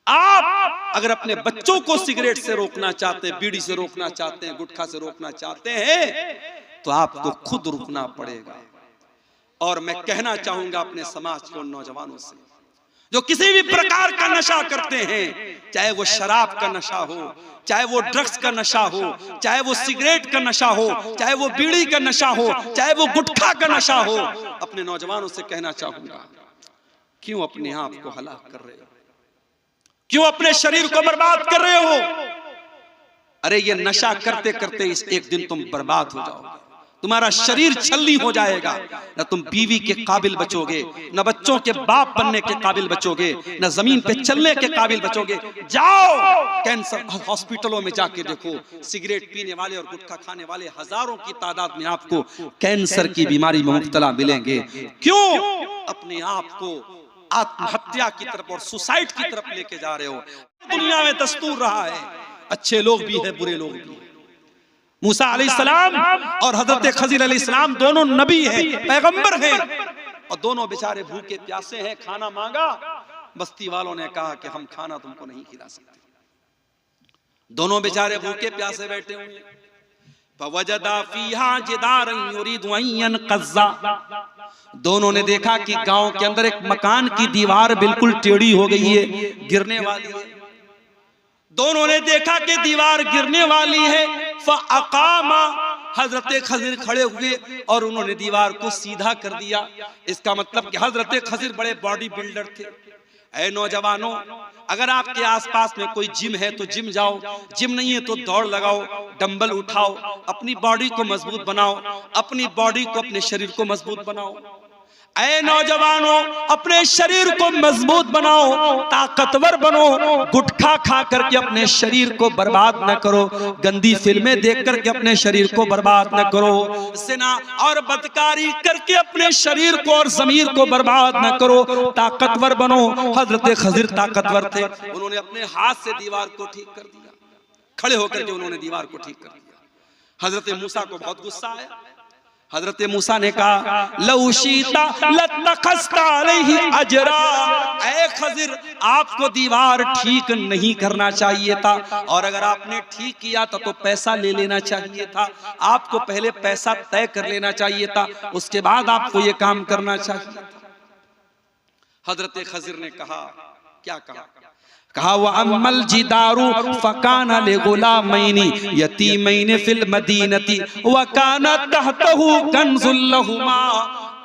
आप अगर अपने बच्चों को सिगरेट से रोकना चाहते हैं, बीड़ी से रोकना चाहते हैं, गुटखा से रोकना चाहते हैं, तो आपको खुद रुकना पड़ेगा। और मैं कहना चाहूंगा अपने समाज के उन नौजवानों से जो किसी भी प्रकार का नशा करते हैं, चाहे वो शराब का नशा हो, चाहे वो ड्रग्स का नशा हो, चाहे वो सिगरेट का नशा हो, चाहे वो बीड़ी का नशा हो, चाहे वो गुटखा का नशा हो, अपने नौजवानों से कहना चाहूंगा, क्यों अपने आप को हलाक कर रहे हो? क्यों अपने शरीर को बर्बाद कर रहे हो? अरे ये नशा करते करते इस एक दिन तुम बर्बाद हो जाओगे, तुम्हारा शरीर छलनी हो जाएगा, न तुम बीवी के काबिल बचोगे, न बच्चों के बाप बनने के काबिल बचोगे, न जमीन पे चलने के काबिल बचोगे। जाओ कैंसर हॉस्पिटलों में जाके देखो, सिगरेट पीने वाले और गुटखा खाने वाले हजारों की तादाद में आपको कैंसर की बीमारी में मुब्तला मिलेंगे। क्यों अपने आप को आत्महत्या की तरफ और सुसाइड की तरफ लेके जा रहे हो? दुनिया में दस्तूर रहा है, अच्छे लोग भी हैं, बुरे लोग भी हैं। मूसा अलैहिस्सलाम और हजरत खजीर अलैहिस्सलाम दोनों नबी हैं, पैगंबर हैं, और दोनों बेचारे भूखे प्यासे हैं। खाना मांगा, बस्ती वालों ने कहा कि हम खाना तुमको नहीं खिला सकते। दोनों बेचारे भूखे प्यासे बैठे हुए, फवजदा फीहा जिदारन युरीदु अन यनक़ज़्ज़ा, दोनों ने देखा कि गांव के अंदर एक मकान की दीवार बिल्कुल टेढ़ी हो गई है, गिरने वाली है। दोनों ने देखा कि दीवार गिरने वाली है, फ़अक़ामा, हजरत खजीर खड़े हुए और उन्होंने दीवार को सीधा कर दिया। इसका मतलब कि हजरत खजीर बड़े बॉडी बिल्डर थे। ऐ नौजवानों, अगर आपके आसपास में कोई जिम है तो जिम जाओ, जिम नहीं है तो दौड़ लगाओ, डंबल उठाओ, अपनी बॉडी को मजबूत बनाओ, अपनी बॉडी को, अपने शरीर को मजबूत बनाओ। ऐ नौजवानों, अपने शरीर को मजबूत बनाओ, ताकतवर बनो। गुटखा खा करके अपने शरीर को बर्बाद न करो, गंदी फिल्में देख करके अपने शरीर को बर्बाद न करो, ज़िना और बदकारी करके अपने शरीर को और ज़मीर को बर्बाद न करो, ताकतवर बनो। हजरत खजीर ताकतवर थे, उन्होंने अपने हाथ से दीवार को ठीक कर दिया, खड़े होकर के उन्होंने दीवार को ठीक कर दिया। हजरत मूसा को बहुत गुस्सा आया। हजरत मूसा ने कहा लौ शीता लत्तखज़्ता अलैहि अजरा, ऐ खजीर आपको दीवार ठीक नहीं करना चाहिए था, और अगर आपने ठीक किया था तो पैसा ले लेना चाहिए था, आपको पहले पैसा तय कर लेना चाहिए था, उसके बाद आपको ये काम करना चाहिए था। हजरत खजीर ने कहा, क्या कहा? कहा व अम्मल जिदारु फकाना ले गुलामैनी यतीमैन फिल मदीनती व काना तहतहु कंजुल लहुमा।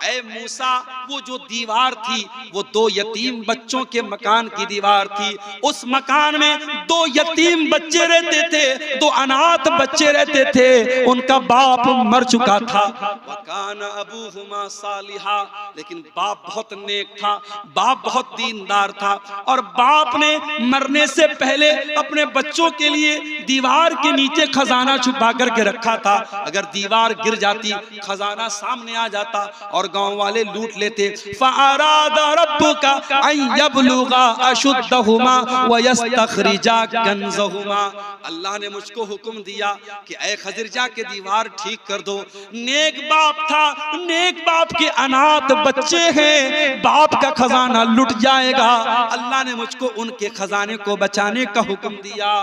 ऐ मूसा, वो जो दीवार थी वो दो यतीम बच्चों के मकान की दीवार थी। उस मकान में दो यतीम बच्चे रहते थे, दो अनाथ बच्चे रहते थे, उनका बाप मर चुका था। वकाना अबूहुमा सालिहा, लेकिन बाप बहुत नेक था, बाप बहुत दीनदार था, और बाप ने मरने से पहले अपने बच्चों के लिए दीवार के नीचे खजाना छुपा करके रखा था। अगर दीवार गिर जाती, खजाना सामने आ जाता और गांव वाले लूट लेते। फ़अरादा रब्बुका अन यबलुगा अशुद्धहुमा व यस्तखरिजा कंज़हुमा, अल्लाह ने मुझको हुक्म दिया कि ऐ खजीर जाके दीवार ठीक कर दो। नेक बाप था, नेक बाप के अनाथ बच्चे हैं, बाप का खजाना लुट जाएगा। अल्लाह ने मुझको उनके खजाने को बचाने का हुक्म दिया।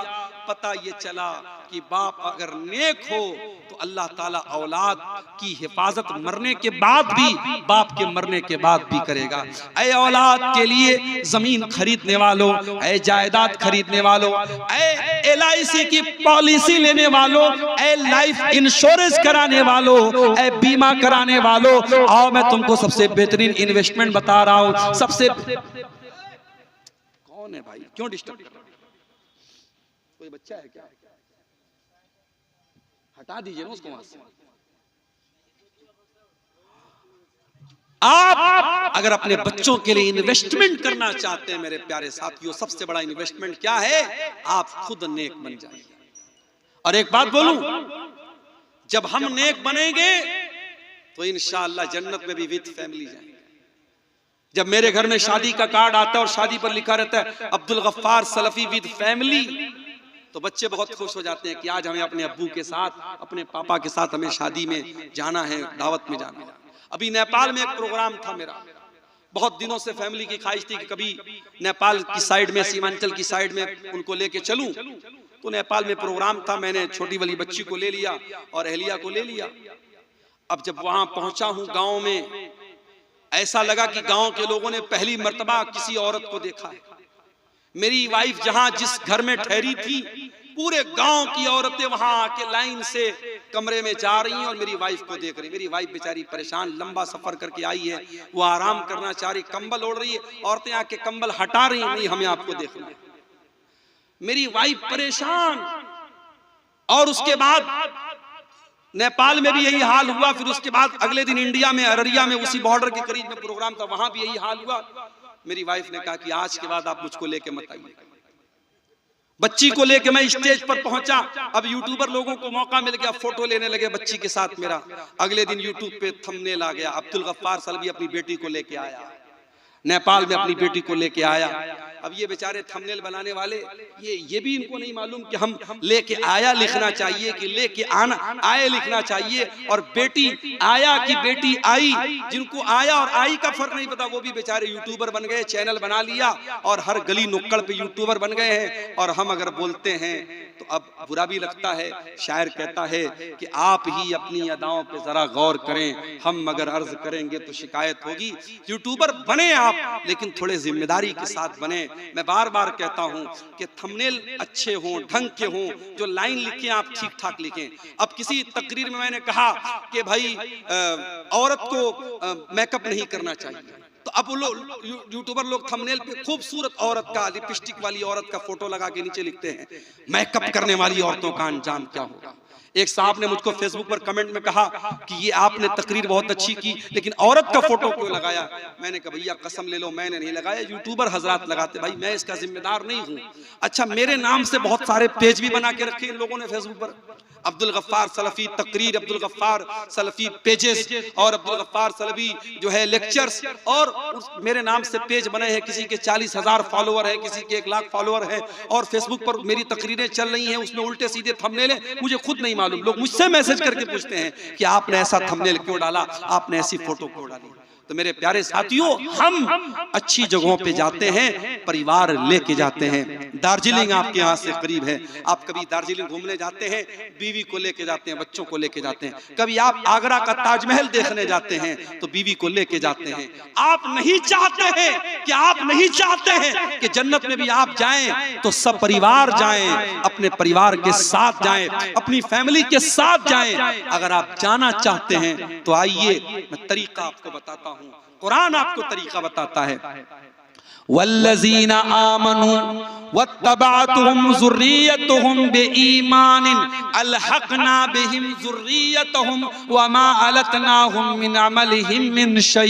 पता ये चला कि बाप अगर नेक हो तो अल्लाह ताला औलाद की हिफाजत मरने के बाद भी, बाप के मरने के बाद भी करेगा। ऐ औलाद के लिए जमीन खरीदने वालों, ऐ जायदाद खरीदने वालों, ऐ LIC की पॉलिसी लेने वालों, ऐ लाइफ इंश्योरेंस कराने वालों, ऐ बीमा कराने वालों, आओ मैं तुमको सबसे बेहतरीन इन्वेस्टमेंट बता रहा हूं। सबसे कौन है भाई, क्यों डिस्टर्ब कर रहा है? कोई बच्चा है क्या? हटा दीजिए ना उसको वहां से। आप अगर अपने बच्चों के लिए इन्वेस्टमेंट करना चाहते हैं मेरे प्यारे साथियों, सबसे बड़ा इन्वेस्टमेंट क्या है? आप खुद नेक बन जाइए। और एक बात बोलूं, जब हम नेक बनेंगे तो इंशाअल्लाह जन्नत में भी विद फैमिली जाएंगे। जब मेरे घर में शादी का कार्ड आता है और शादी पर लिखा रहता है अब्दुल गफ्फार सलफी विद फैमिली, तो बच्चे बहुत खुश हो जाते हैं कि आज हमें अपने अब्बू के साथ, अपने पापा के साथ हमें शादी में जाना है, दावत में जाना है। अभी नेपाल में एक प्रोग्राम था मेरा, बहुत दिनों से फैमिली की ख्वाहिश थी कि कभी नेपाल की साइड में, सीमांचल की साइड में उनको लेके चलूं। तो नेपाल में प्रोग्राम था, मैंने छोटी वाली बच्ची को ले लिया और अहलिया को ले लिया। अब जब वहां पहुंचा हूं गांव में, ऐसा लगा कि गांव के लोगों ने पहली मर्तबा किसी औरत को देखा है। मेरी वाइफ जहां जिस घर में ठहरी थी, पूरे गांव की औरतें वहां आके लाइन से कमरे में जा रही हैं और मेरी वाइफ को देख रही। मेरी वाइफ बेचारी परेशान, लंबा सफर करके आई है, वो आराम करना चाह रही, कंबल ओढ़ रही है, औरतें आके कंबल हटा रही, नहीं हमें आपको देखना है। मेरी वाइफ परेशान। और उसके बाद नेपाल में भी यही हाल हुआ। फिर उसके बाद अगले दिन इंडिया में, अररिया में, उसी बॉर्डर के करीब में प्रोग्राम था, वहां भी यही हाल हुआ। मेरी वाइफ ने कहा कि आज के बाद आप मुझको लेके मत आइए। बच्ची को लेके मैं स्टेज पर पहुंचा। अब यूट्यूबर लोगों को मौका मिल गया, फोटो लेने लगे बच्ची के साथ मेरा। अगले दिन यूट्यूब पे थंबनेल आ गया, अब्दुल गफ्फार सलवी अपनी बेटी को लेके आया, नेपाल में अपनी बेटी को लेके आया। अब ये बेचारे थंबनेल बनाने वाले, ये भी इनको नहीं मालूम कि हम लेके आया लिखना चाहिए कि लेके आना आए लिखना चाहिए। और बेटी आया कि बेटी आई, जिनको आया और आई का फर्क नहीं पता, वो भी बेचारे यूट्यूबर बन गए, चैनल बना लिया और हर गली नुक्कड़ पे यूट्यूबर बन गए हैं। और हम अगर बोलते हैं तो अब बुरा भी लगता है। शायर कहता है कि आप ही अपनी अदाओं पे जरा गौर करें, हम अगर अर्ज करेंगे तो शिकायत होगी। यूट्यूबर बने आप, लेकिन थोड़े जिम्मेदारी के साथ बने। मैं बार बार कहता हूं कि थंबनेल अच्छे हों, ढंग के हों, जो लाइन लिखें आप ठीक ठाक लिखें। अब किसी तकरीर में मैंने कहा कि भाई औरत को मेकअप नहीं करना चाहिए, तो अब यूट्यूबर लोग थंबनेल पे खूबसूरत औरत का, लिपस्टिक वाली औरत का फोटो लगा के नीचे लिखते हैं मेकअप करने वाली औरतों का अंजाम क्या होगा। एक साहब ने मुझको फेसबुक पर कमेंट में कहा कि ये आपने तकरीर बहुत अच्छी की, लेकिन औरत का फोटो क्यों लगाया? मैंने कहा भैया कसम ले लो, मैंने नहीं लगाया, यूट्यूबर हजरात लगाते, भाई मैं इसका जिम्मेदार नहीं हूँ। अच्छा, मेरे नाम से बहुत सारे पेज भी बना के रखे इन लोगों ने फेसबुक पर, अब्दुल गफ्फार सलफी तकरीर, अब्दुल गफ्फार सलफी पेजेस और अब्दुल गफ्फार सलफी जो है लेक्चर्स, और मेरे नाम से पेज बने हैं। किसी के 40,000 फॉलोअर है, किसी के 1 लाख फॉलोअर है, और फेसबुक पर मेरी तकरीरें चल रही हैं, उसमें उल्टे सीधे थंबनेल हैं। मुझे खुद नहीं मालूम, लोग मुझसे मैसेज करके पूछते हैं कि आपने ऐसा थंबनेल क्यों डाला, आपने ऐसी फोटो क्यों डाली। तो मेरे प्यारे साथियों, हम अच्छी जगहों पे जाते हैं, परिवार लेके जाते हैं। दार्जिलिंग आपके यहाँ से करीब है, आप कभी दार्जिलिंग घूमने जाते हैं, बीवी को लेके जाते हैं, बच्चों को लेके जाते हैं। कभी आप आगरा का ताजमहल देखने जाते हैं तो बीवी को लेके जाते हैं। आप नहीं चाहते हैं कि आप नहीं चाहते हैं कि जन्नत में भी आप जाएं तो सब परिवार जाएं, अपने परिवार के साथ जाएं, अपनी फैमिली के साथ जाएं। अगर आप जाना चाहते हैं तो आइए, मैं तरीका आपको बताता हूं, कुरान आपको तरीका बताता है। वल्लज़ीना आमनू वत्तबअतहुम ज़ुर्रिय्यतुहुम बिईमानिन अलहक़ना बिहिम ज़ुर्रिय्यतहुम वमा अलतनाहुम मिन अमलिहिम मिन शै।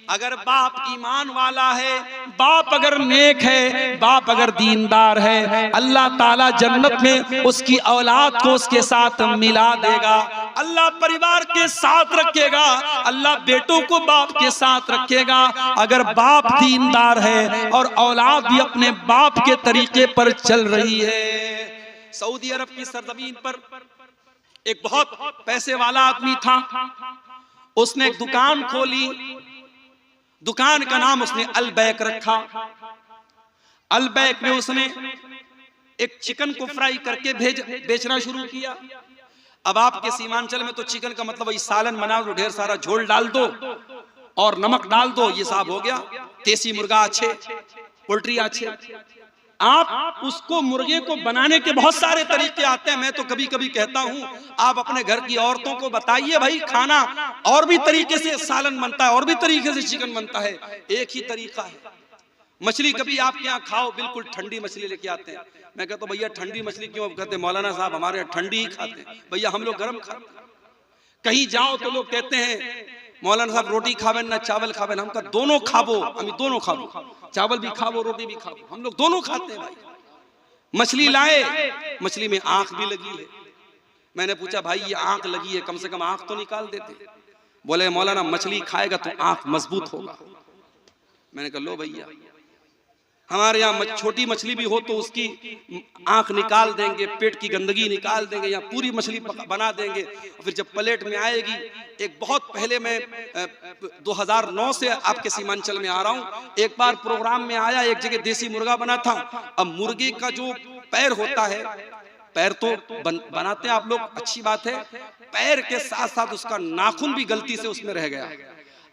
अगर बाप ईमान वाला है, बाप अगर नेक है, बाप अगर दीनदार है, अल्लाह ताला जन्नत में उसकी औलाद को उसके साथ मिला देगा। अल्लाह परिवार के साथ रखेगा, अल्लाह बेटों को बाप के साथ रखेगा। अगर बाप दीनदार है और औलाद भी अपने बाप के तरीके पर चल रही है। सऊदी अरब की सरजमीन पर एक बहुत पैसे वाला आदमी था, उसने एक दुकान खोली। दुकान का नाम उसने अलबैक रखा। अलबैक में उसने एक चिकन को फ्राई करके बेचना शुरू किया। अब आपके सीमांचल में तो चिकन का मतलब वही सालन बना दो, ढेर सारा झोल डाल दो और नमक डाल दो, ये साहब हो गया। देसी मुर्गा अच्छे, पोल्ट्री अच्छे। आप उसको मुर्गे को बनाने के बहुत सारे तरीके आते हैं। मैं तो कभी कभी कहता हूं आप अपने घर की औरतों को बताइए भाई, खाना और भी तरीके से सालन बनता है, और भी तरीके से चिकन बनता है, एक ही तरीका है। मछली कभी आपके यहाँ खाओ, बिल्कुल ठंडी मछली लेके आते हैं। मैं कहता हूँ भैया ठंडी मछली क्यों? कहते मौलाना साहब हमारे यहाँ ठंडी ही खाते हैं। भैया हम लोग गर्म खाते हैं। कहीं जाओ तो लोग कहते हैं मौलाना साहब रोटी खावे ना चावल खावे, हम कहा दोनों खाबो, हम दोनों खाबो, चावल भी खाबो रोटी भी खाबो, हम लोग दोनों खाते हैं भाई। मछली लाए, मछली में आंख भी लगी है। मैंने पूछा भाई ये आंख लगी है, कम से कम आंख तो निकाल देते। बोले मौलाना मछली खाएगा तो आंख मजबूत होगा। मैंने कहा लो भैया, हमारे यहाँ छोटी मछली भी हो तो उसकी आंख निकाल देंगे, पेट की गंदगी निकाल देंगे, या पूरी मछली बना देंगे। फिर जब प्लेट में आएगी, एक बहुत पहले मैं 2009 से आपके सीमांचल में आ रहा हूँ, एक बार प्रोग्राम में आया, एक जगह देसी मुर्गा बना था। अब मुर्गे का जो पैर होता है, पैर तो बनाते हैं आप लोग, अच्छी बात है, पैर के साथ साथ उसका नाखून भी गलती से उसमें रह गया।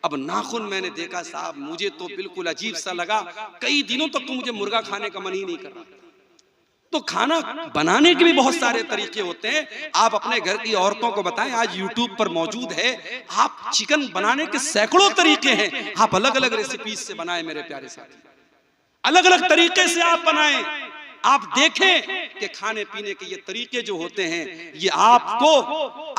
अब नाखून मैंने देखा साहब, मुझे तो बिल्कुल अजीब सा लगा। कई दिनों तक तो मुझे मुर्गा खाने का मन ही नहीं कर रहा। तो खाना बनाने के भी बहुत सारे तरीके होते हैं। आप अपने घर की औरतों को बताएं, आज YouTube पर मौजूद है, आप चिकन बनाने के सैकड़ों तरीके हैं। आप अलग अलग रेसिपीज से बनाएं मेरे प्यारे साथी, अलग अलग तरीके से आप बनाएं। आप देखें कि खाने पीने के ये तरीके जो होते हैं, ये आपको,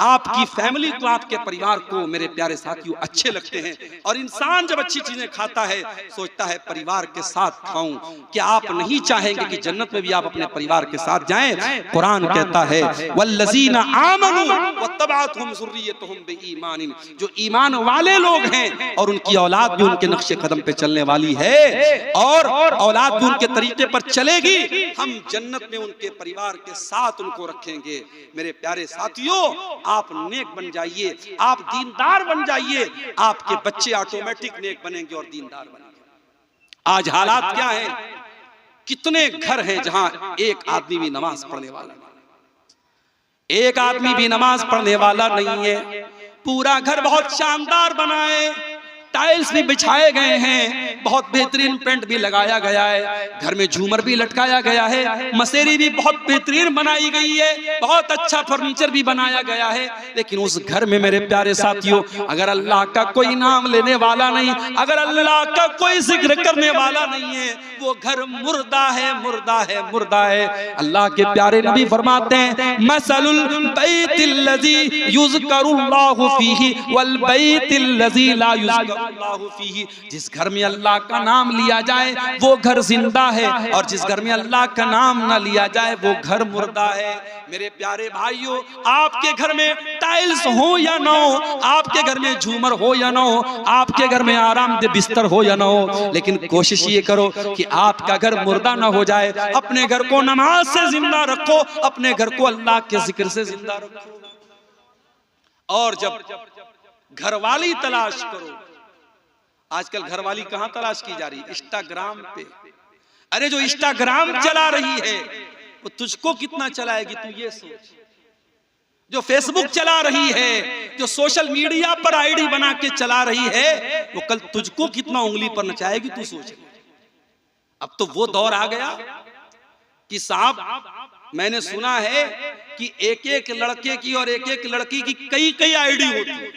आपकी फैमिली को, आपके परिवार को मेरे प्यारे साथियों अच्छे लगते हैं। और इंसान जब अच्छी चीजें खाता है सोचता है परिवार के साथ खाऊं। क्या आप नहीं चाहेंगे कि जन्नत में भी आप अपने परिवार के साथ जाएं? कुरान कहता है वल्लज़ीना आमनू वत्तबअतहुम ज़ुर्रिय्यतुहुम बिईमानिन, जो ईमान वाले लोग हैं और उनकी औलाद भी उनके नक्शे कदम पे चलने वाली है और औलाद भी उनके तरीके पर चलेगी, हम जन्नत में उनके परिवार के साथ उनको रखेंगे। मेरे प्यारे साथियों, आप नेक बन जाइए, आप दीनदार बन जाइए, आपके बच्चे ऑटोमेटिक नेक बनेंगे और दीनदार बनेंगे। आज हालात क्या है, कितने घर हैं जहां एक आदमी भी नमाज पढ़ने वाला, एक आदमी भी नमाज पढ़ने वाला नहीं है। पूरा घर बहुत शानदार बना है, टाइल्स भी बिछाए गए हैं, बहुत बेहतरीन पेंट भी लगाया गया है, घर में झूमर भी लटकाया गया है, मसेरी भी बहुत बेहतरीन बनाई गई है, बहुत अच्छा फर्नीचर भी बनाया गया है। लेकिन उस घर में मेरे प्यारे साथियों, अगर अल्लाह का कोई नाम लेने वाला नहीं, अगर अल्लाह का कोई जिक्र करने वाला नहीं है, वो घर मुर्दा है, मुर्दा है, मुर्दा है। अल्लाह के प्यारे नबी फरमाते हैं मसलुल बैतिल्लज़ी युज़करुल्लाहु फीही वल बैतिल्लज़ी ला युज़करुल्लाहु फीही, जिस घर में अल्लाह का नाम लिया जाए वो घर जिंदा है, और जिस घर में अल्लाह का नाम ना लिया जाए वो घर मुर्दा है। मेरे प्यारे भाइयों, आपके घर में टाइल्स हो या ना हो, आपके घर में झूमर हो या ना हो, आपके घर में आरामदेह बिस्तर हो या ना हो, लेकिन कोशिश ये करो कि आपका घर मुर्दा ना हो जाए। अपने घर को नमाज से जिंदा रखो, अपने घर को अल्लाह के जिक्र से जिंदा रखो। और जब घरवाली तलाश करो, आजकल घरवाली कहां तलाश की जा रही है? इंस्टाग्राम पे। अरे जो इंस्टाग्राम चला रही है वो तुझको कितना चलाएगी तू ये सोच। जो फेसबुक चला रही है, जो सोशल मीडिया पर आईडी बना के चला रही है, वो कल तुझको कितना उंगली पर नचाएगी तू सोच। अब तो वो दौर आ गया कि साहब मैंने सुना है कि एक एक लड़के की और एक एक लड़की की कई कई आईडी होती है,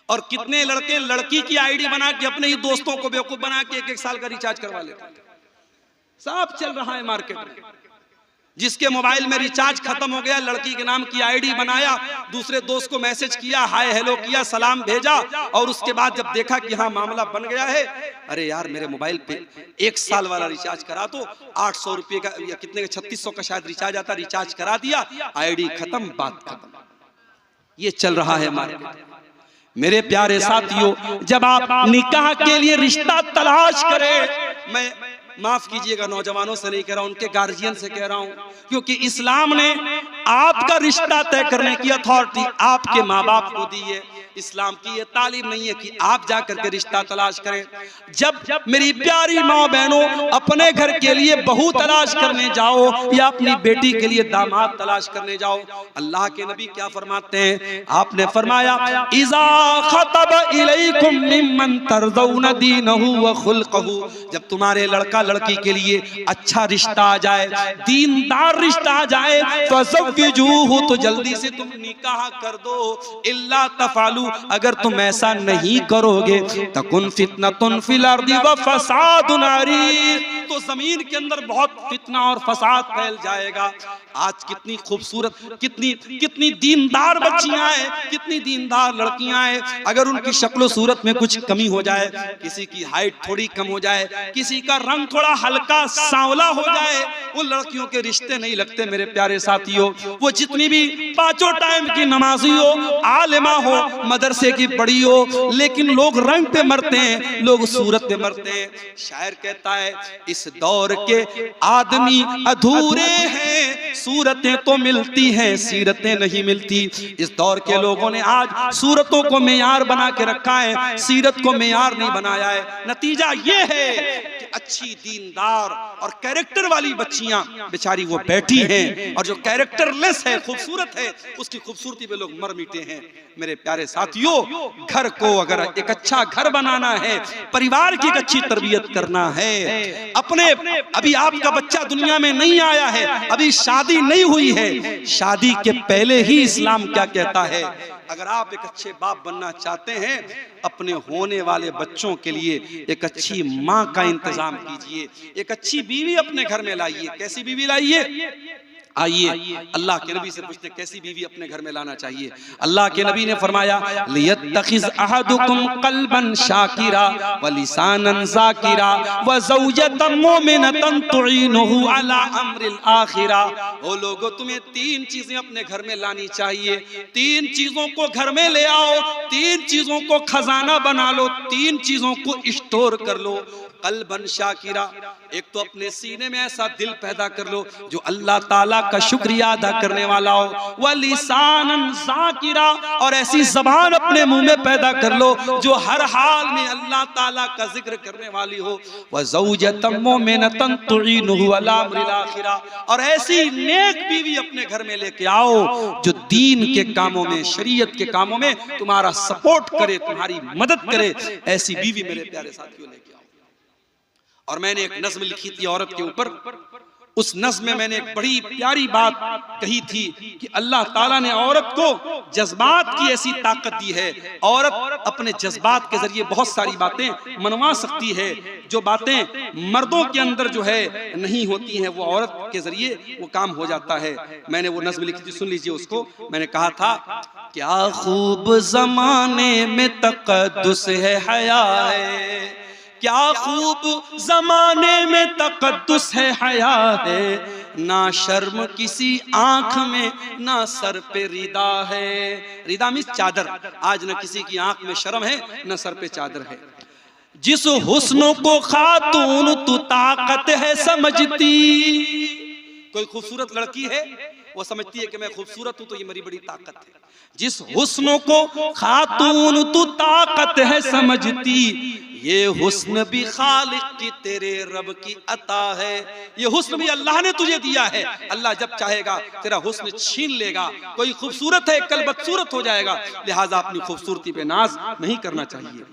और कितने लड़के लड़की की आईडी बना के अपने ही दोस्तों को बेवकूफ बना के एक एक साल का रिचार्ज करवा लेते हैं। सब चल रहा है मार्केट में। जिसके मोबाइल में रिचार्ज खत्म हो गया, लड़की के नाम की आईडी बनाया, दूसरे दोस्त को मैसेज किया, हाय हेलो किया, सलाम भेजा, और उसके बाद जब देखा कि हाँ मामला बन गया है, अरे यार मेरे मोबाइल पे 1 साल वाला रिचार्ज करा तो 800 रुपये का या कितने का 3600 का शायद रिचार्ज आता, रिचार्ज करा दिया, आईडी खत्म, बात खत्म। ये चल रहा है मार्केट। मेरे प्यारे साथियों, जब आप निकाह के लिए रिश्ता तलाश करें, मैं माफ कीजिएगा नौजवानों से नहीं कह रहा हूं, उनके गार्जियन से कह रहा हूं, क्योंकि इस्लाम ने आपका रिश्ता तय करने की अथॉरिटी आपके माँ बाप को दी है। इस्लाम की ये तालीम नहीं है कि आप जाकर के रिश्ता तलाश करें। जब मेरी प्यारी माँ बहनों अपने घर के लिए बहू तलाश करने जाओ या अपनी बेटी के लिए दामाद तलाश करने जाओ, अल्लाह के नबी क्या फरमाते हैं? आपने फरमाया इज़ा खतब इलैकुम मिम्मन तरज़ौन दीनहु व खुल्क़हु, जब तुम्हारे लड़का लड़की के लिए अच्छा रिश्ता आ जाए, दीनदार रिश्ता आ जाए, फज़व्विजूहु, तो जल्दी से तुम निकाह कर दो। इल्ला तफ़अलू, अगर तुम ऐसा नहीं करोगे तकुन फितनतुन फिल अर्दि व फसादुन अरीज़, तो जमीन के अंदर बहुत फितना और फसाद फैल जाएगा। आज कितनी खूबसूरत, कितनी दीनदार बच्चियां हैं, कितनी दीनदार लड़कियां हैं, अगर उनकी शक्ल सूरत में कुछ कमी हो जाए, किसी की हाइट थोड़ी कम हो जाए, किसी का रंग थोड़ा हल्का सांवला हो जाए, वो लड़कियों के रिश्ते नहीं लगते मेरे प्यारे साथियों। वो जितनी भी पांचों टाइम की नमाजी हो, आलिमा हो, मदरसे की बड़ी हो, लेकिन लोग रंग पे मरते हैं, लोग सूरत पे मरते हैं। शायर कहता है इस दौर के आदमी अधूरे हैं, सूरतें तो मिलती हैं, सीरतें नहीं मिलती। इस दौर के लोगों ने आज सूरतों को मेयार बना के रखा है, सीरत को मेयार नहीं बनाया है। नतीजा ये है कि अच्छी दीनदार और कैरेक्टर वाली बच्चियां बेचारी वो बैठी हैं, और जो कैरेक्टरलेस है, खूबसूरत है, उसकी खूबसूरती पे लोग मर मिटे हैं। मेरे प्यारे साथियों, घर को अगर एक अच्छा घर बनाना है, परिवार की एक अच्छी तरबियत करना है, अपने अभी आपका बच्चा दुनिया में नहीं आया है, अभी शादी नहीं हुई है, शादी के पहले ही इस्लाम क्या कहता है? अगर आप एक अच्छे बाप बनना चाहते हैं, अपने होने वाले बच्चों के लिए एक अच्छी माँ का इंतजाम कीजिए, एक अच्छी बीवी अपने घर में लाइए। कैसी बीवी लाइए? आइए अल्लाह के नबी से पूछते कैसी बीवी अपने घर में लाना चाहिए। अल्लाह के नबी ने फरमाया लियत्तखिज़ अहदुकुम क़ल्बन शाकिरा व लिसानन ज़ाकिरा व ज़ौजतन मुमिनतन तुईनुहु अला अम्रिल आखिरा। ओ लोगों, तुम्हें तीन चीजें अपने घर में लानी चाहिए। तीन चीजों को घर में ले आओ, तीन चीजों को खजाना बना लो, तीन चीजों को स्टोर कर लो। क़ल्बन शाकिरा, एक तो अपने सीने में ऐसा दिल पैदा कर लो जो अल्लाह ताला का शुक्रिया अदा करने वाला हो। व लिसानन ज़ाकिरा, और ऐसी जबान अपने मुंह में पैदा कर लो जो हर हाल में अल्लाह ताला का जिक्र करने वाली हो। व ज़ौजतन मुमिनतन तुईनुहु अला अम्रिल आखिरा, और ऐसी नेक बीवी अपने घर में लेके आओ जो दीन के कामों में, शरीयत के कामों में तुम्हारा सपोर्ट करे, तुम्हारी मदद करे। ऐसी बीवी मेरे प्यारे साथियों लेके आओ। और मैंने एक नज़्म लिखी थी औरत के ऊपर, उस नज़्म में मैंने एक बड़ी प्यारी बात कही थी कि अल्लाह ताला ने औरत को जज्बात की ऐसी ताकत दी है। औरत अपने जज्बात के जरिए बहुत सारी बातें मनवा सकती है, जो बातें मर्दों के अंदर जो है नहीं होती हैं, वो औरत के जरिए वो काम हो जाता है। मैंने वो नज़्म लिखी थी, सुन लीजिए उसको। मैंने कहा था क्या खूब ज़माने में तक़द्दुस है, हया है, क्या खूब जमाने में तक़द्दुस है, हया है, ना शर्म किसी आंख में, ना सर पे रिदा है। रिदा मीन्स चादर। आज न किसी की आंख में शर्म है, न सर पे चादर है। जिस हुस्न को खातून तू ताकत है समझती, कोई खूबसूरत लड़की है, वो समझती है कि मैं खूबसूरत हूं तो ये मेरी बड़ी ताकत है। जिस हुस्न को खातून तू ताकत है समझती, ये हुस्न भी खालिक की तेरे रब की अता है। ये हुस्न भी अल्लाह ने तुझे दिया है। अल्लाह जब चाहेगा तेरा हुस्न छीन लेगा। कोई खूबसूरत है, कल बदसूरत हो जाएगा, लिहाजा अपनी खूबसूरती पे नाज नहीं करना चाहिए।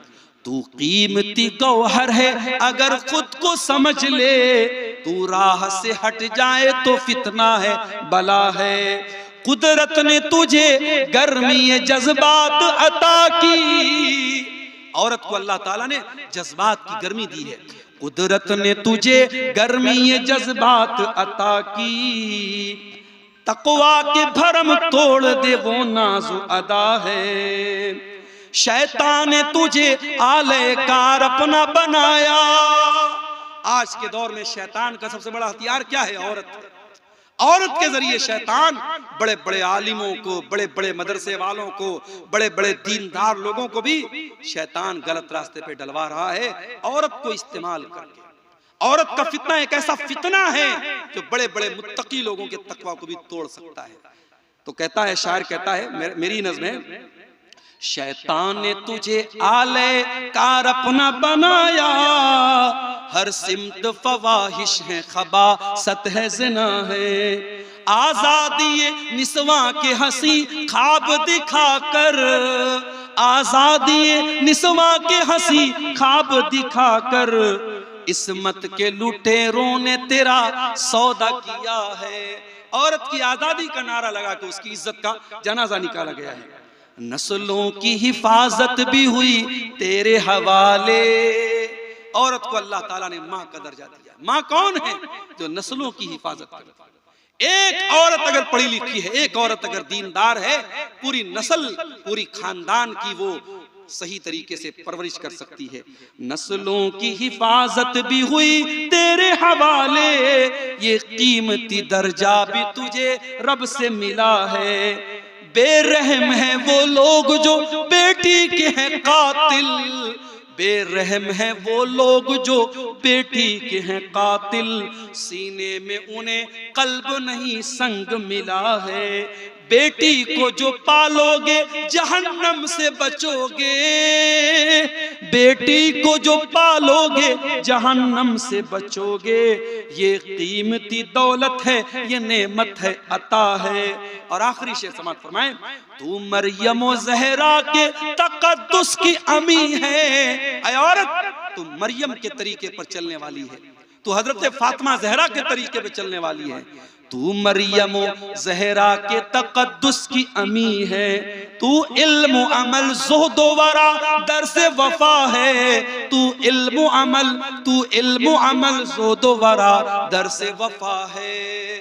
तू कीमती गौहर है अगर खुद को समझ ले, तू राह से हट जाए तो फितना है, बला है। कुदरत ने तुझे गर्मी जज्बात अता की, औरत को अल्लाह ताला ने जज्बात की गर्मी दी है। कुदरत ने तुझे गर्मी जज्बात अता की, तकवा के भरम तोड़ दे वो नाज़ो अदा है। शैतान ने तुझे आलेकार अपना बनाया। आज के दौर में शैतान का सबसे बड़ा हथियार क्या है? औरत है। औरत के जरिए शैतान बड़े बड़े आलिमों को, बड़े बड़े मदरसे वालों को, बड़े बड़े दीनदार लोगों को भी शैतान गलत रास्ते पे डलवा रहा है, औरत को इस्तेमाल करके। औरत का फितना एक ऐसा फितना है जो बड़े बड़े मुत्तकी लोगों के तकवा को भी तोड़ सकता है। तो कहता है शायर, कहता है मेरी नज़्म है, शैतान ने तुझे आले कार अपना बनाया, हर सिमत फवाहिश है, खबासत है, ज़िना है, आजादी निस्वा के हंसी ख्वाब दिखाकर, आजादी निस्वा के हंसी ख्वाब दिखाकर, इस्मत के लुटेरों ने तेरा सौदा किया है। औरत की आजादी का नारा लगा के उसकी इज्जत का जनाजा निकाला गया है। नस्लों की हिफाजत भी हुई तेरे हवाले। औरत को अल्लाह ताला ने माँ का दर्जा दिया। माँ कौन है? जो नस्लों की हिफाजत करती है। एक औरत अगर पढ़ी लिखी है, एक औरत अगर दीनदार है, पूरी नस्ल, पूरी खानदान की वो सही तरीके से परवरिश कर सकती है। नस्लों की हिफाजत भी हुई तेरे हवाले, ये कीमती दर्जा भी तुझे रब से मिला है। बेरहम है वो लोग जो बेटी के हैं कातिल, बेरहम है वो लोग जो बेटी के हैं कातिल, सीने में उन्हें कल्ब नहीं संग मिला है। बेटी को जो पालोगे जहन्नम से बचोगे, बेटी को जो पालोगे जहन्नम से बचोगे, ये कीमती दौलत है, ये नेमत है, अता है। और आखिरी शेर समाप्त फरमाएं, तू मरियम व ज़हरा के तक़द्दुस की अमी है। ऐ औरत, तू मरियम के तरीके पर चलने वाली है, तू हजरत फातिमा ज़हरा के तरीके पर चलने वाली है। तू मरियम ज़हरा के तक़द्दुस की अमी है, तू इल्म अमल ज़ुहद वरा दर्स वफा है। तू इल्म अमल ज़ुहद वरा दर्स वफा है।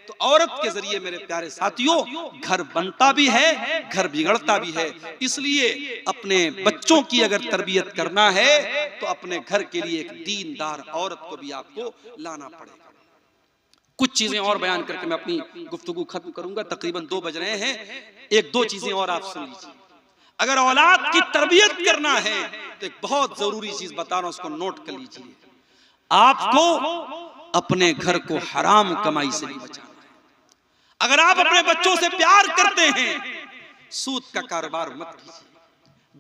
तो औरत के जरिए मेरे प्यारे साथियों घर बनता भी है, घर बिगड़ता भी है। इसलिए अपने बच्चों की अगर तरबियत करना है तो अपने घर के लिए एक दीनदार औरत को भी आपको लाना पड़ेगा। कुछ चीजें और बयान करके मैं अपनी गुफ्तगू खत्म करूंगा, तकरीबन 2 बज रहे हैं। एक दो चीजें और आप सुन लीजिए। अगर औलाद की तरबियत करना है तो एक बहुत जरूरी चीज बता रहा हूं, उसको नोट कर लीजिए। आपको अपने घर को हराम कमाई से नहीं बचाना है। अगर आप अपने बच्चों से प्यार करते हैं, सूद का कारोबार मत कीजिए,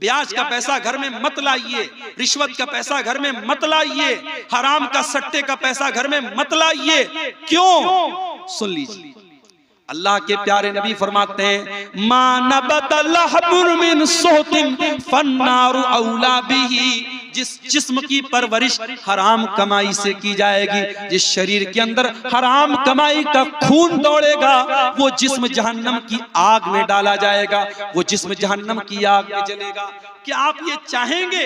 ब्याज का पैसा घर में मत लाइए, रिश्वत का पैसा घर में मत लाइए, हराम का सट्टे का पैसा घर में मत लाइए। क्यों? सुन लीजिए, अल्लाह के प्यारे नबी फरमाते हैं, मा नबत लहबुन मिन सुहतिन फन्नारु औला बिही। जिस जिस्म की परवरिश हराम कमाई से की जाएगी, जिस शरीर के अंदर हराम कमाई का खून दौड़ेगा, वो जिस्म जहन्नम की आग में डाला जाएगा, वो जिस्म जहन्नम की आग में जलेगा। क्या आप ये चाहेंगे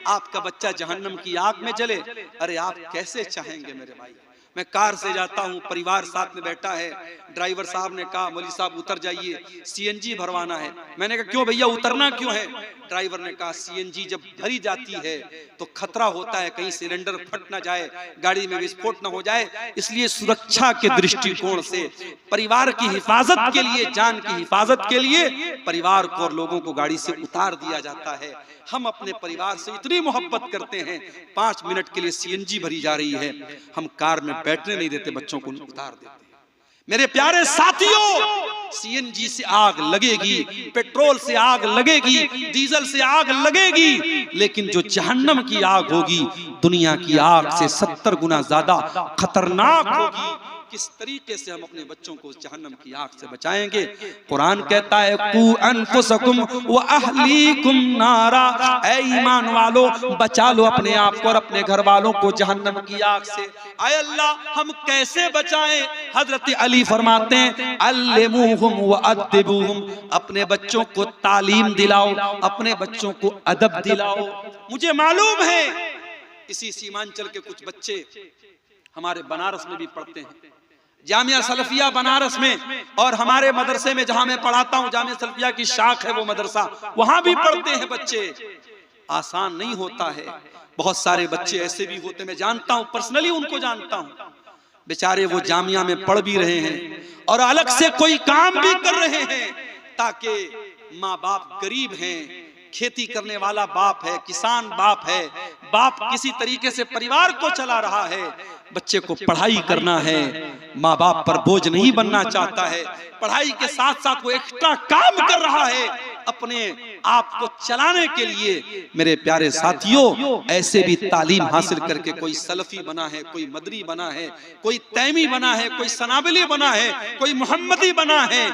आपका बच्चा जहन्नम की आग में जले? अरे आप कैसे चाहेंगे मेरे भाई। मैं कार से जाता हूँ, परिवार साथ में बैठा है, ड्राइवर साहब ने कहा मौलवी साहब उतर जाइए, सीएनजी भरवाना है। मैंने कहा क्यों भैया, उतरना क्यों है? ड्राइवर ने कहा सीएनजी जब भरी जाती है तो खतरा होता है कहीं सिलेंडर फट ना जाए, गाड़ी में विस्फोट ना हो जाए, इसलिए सुरक्षा के दृष्टिकोण से, परिवार की हिफाजत के लिए, जान की हिफाजत के लिए परिवार को और लोगों को गाड़ी से उतार दिया जाता है। हम अपने परिवार से इतनी मोहब्बत करते हैं, 5 मिनट के लिए सीएनजी भरी जा रही है, हम कार में बैठने नहीं देते, बच्चों को उतार देते हैं। मेरे प्यारे साथियों, सीएनजी से आग लगेगी, पेट्रोल से आग लगेगी, डीजल से आग लगेगी, लेकिन जो जहन्नम की आग होगी दुनिया की आग से 70 गुना ज्यादा खतरनाक होगी। किस तरीके से हम अपने बच्चों को जहन्नम की आग से बचाएंगे? कुरान कहता है, कू अनफुसकुम व अहलीकुम नारा। ऐ ईमान वालों, बचा लो अपने आप को और अपने घर वालों को जहन्नम की आग से। आय अल्लाह, हम कैसे बचाएं? हजरत अली फरमाते हैं, अल्लिमुहुम व अद्दिबुहुम। अपने बच्चों को तालीम दिलाओ, अपने बच्चों को अदब दिलाओ। मुझे मालूम है इसी सीमांचल के कुछ बच्चे हमारे बनारस में भी पढ़ते हैं, जामिया सलफिया बनारस में, और हमारे मदरसे में जहां मैं पढ़ाता हूं, जामिया सलफिया की शाख है वो मदरसा, वहां भी पढ़ते हैं बच्चे। आसान नहीं होता है। बहुत सारे बच्चे ऐसे भी होते, मैं जानता हूं, पर्सनली उनको जानता हूं, बेचारे वो जामिया में पढ़ भी रहे हैं और अलग से कोई काम भी कर रहे हैं, ताकि माँ बाप गरीब हैं, खेती करने वाला बाप है, किसान बाप है, बाप किसी तरीके से परिवार को चला रहा है, बच्चे को पढ़ाई करना है, माँ बाप पर बोझ नहीं बनना चाहता है, पढ़ाई के साथ साथ वो एक्स्ट्रा काम कर रहा है अपने आप को चलाने के लिए। मेरे प्यारे साथियों, ऐसे भी तालीम हासिल करके कोई सलफी बना है, कोई मदरी बना है, कोई तैमी बना है, कोई सनाबिली बना है, कोई मोहम्मदी बना है।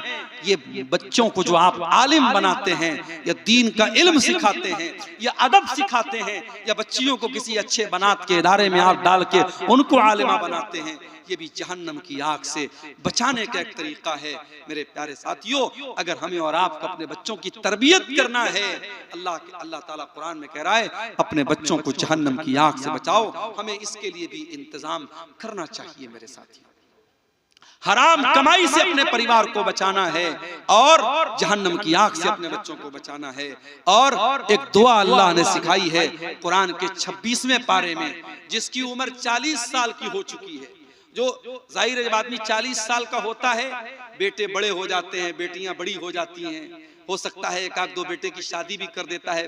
ये बच्चों को जो आप आलिम बनाते हैं या दीन का इल्म सिखाते हैं या अदब सिखाते हैं या बच्चियों को किसी अच्छे बनात के इदारे में आप डाल के उनको आलिमा बनाते हैं, ये भी जहन्नम की आग से बचाने का एक तरीका है। मेरे प्यारे साथियों, अगर हमें और आपको अपने बच्चों की तरबियत करना है, अल्लाह ताला कुरान में कह रहा है अपने बच्चों को जहन्नम की आग से बचाओ, हमें इसके लिए भी इंतजाम करना चाहिए। मेरे साथियों, हराम कमाई से अपने परिवार को बचाना है और जहन्नम की आग से अपने बच्चों को बचाना है। और एक दुआ अल्लाह ने सिखाई है कुरान के 26वें पारे में, जिसकी उम्र 40 साल की हो चुकी है। जो जाहिर है जब आदमी 40 साल का होता है, बेटे बड़े हो जाते हैं, बेटियां बड़ी हो जाती हैं, हो सकता है एक आध दो बेटे की शादी भी कर देता है,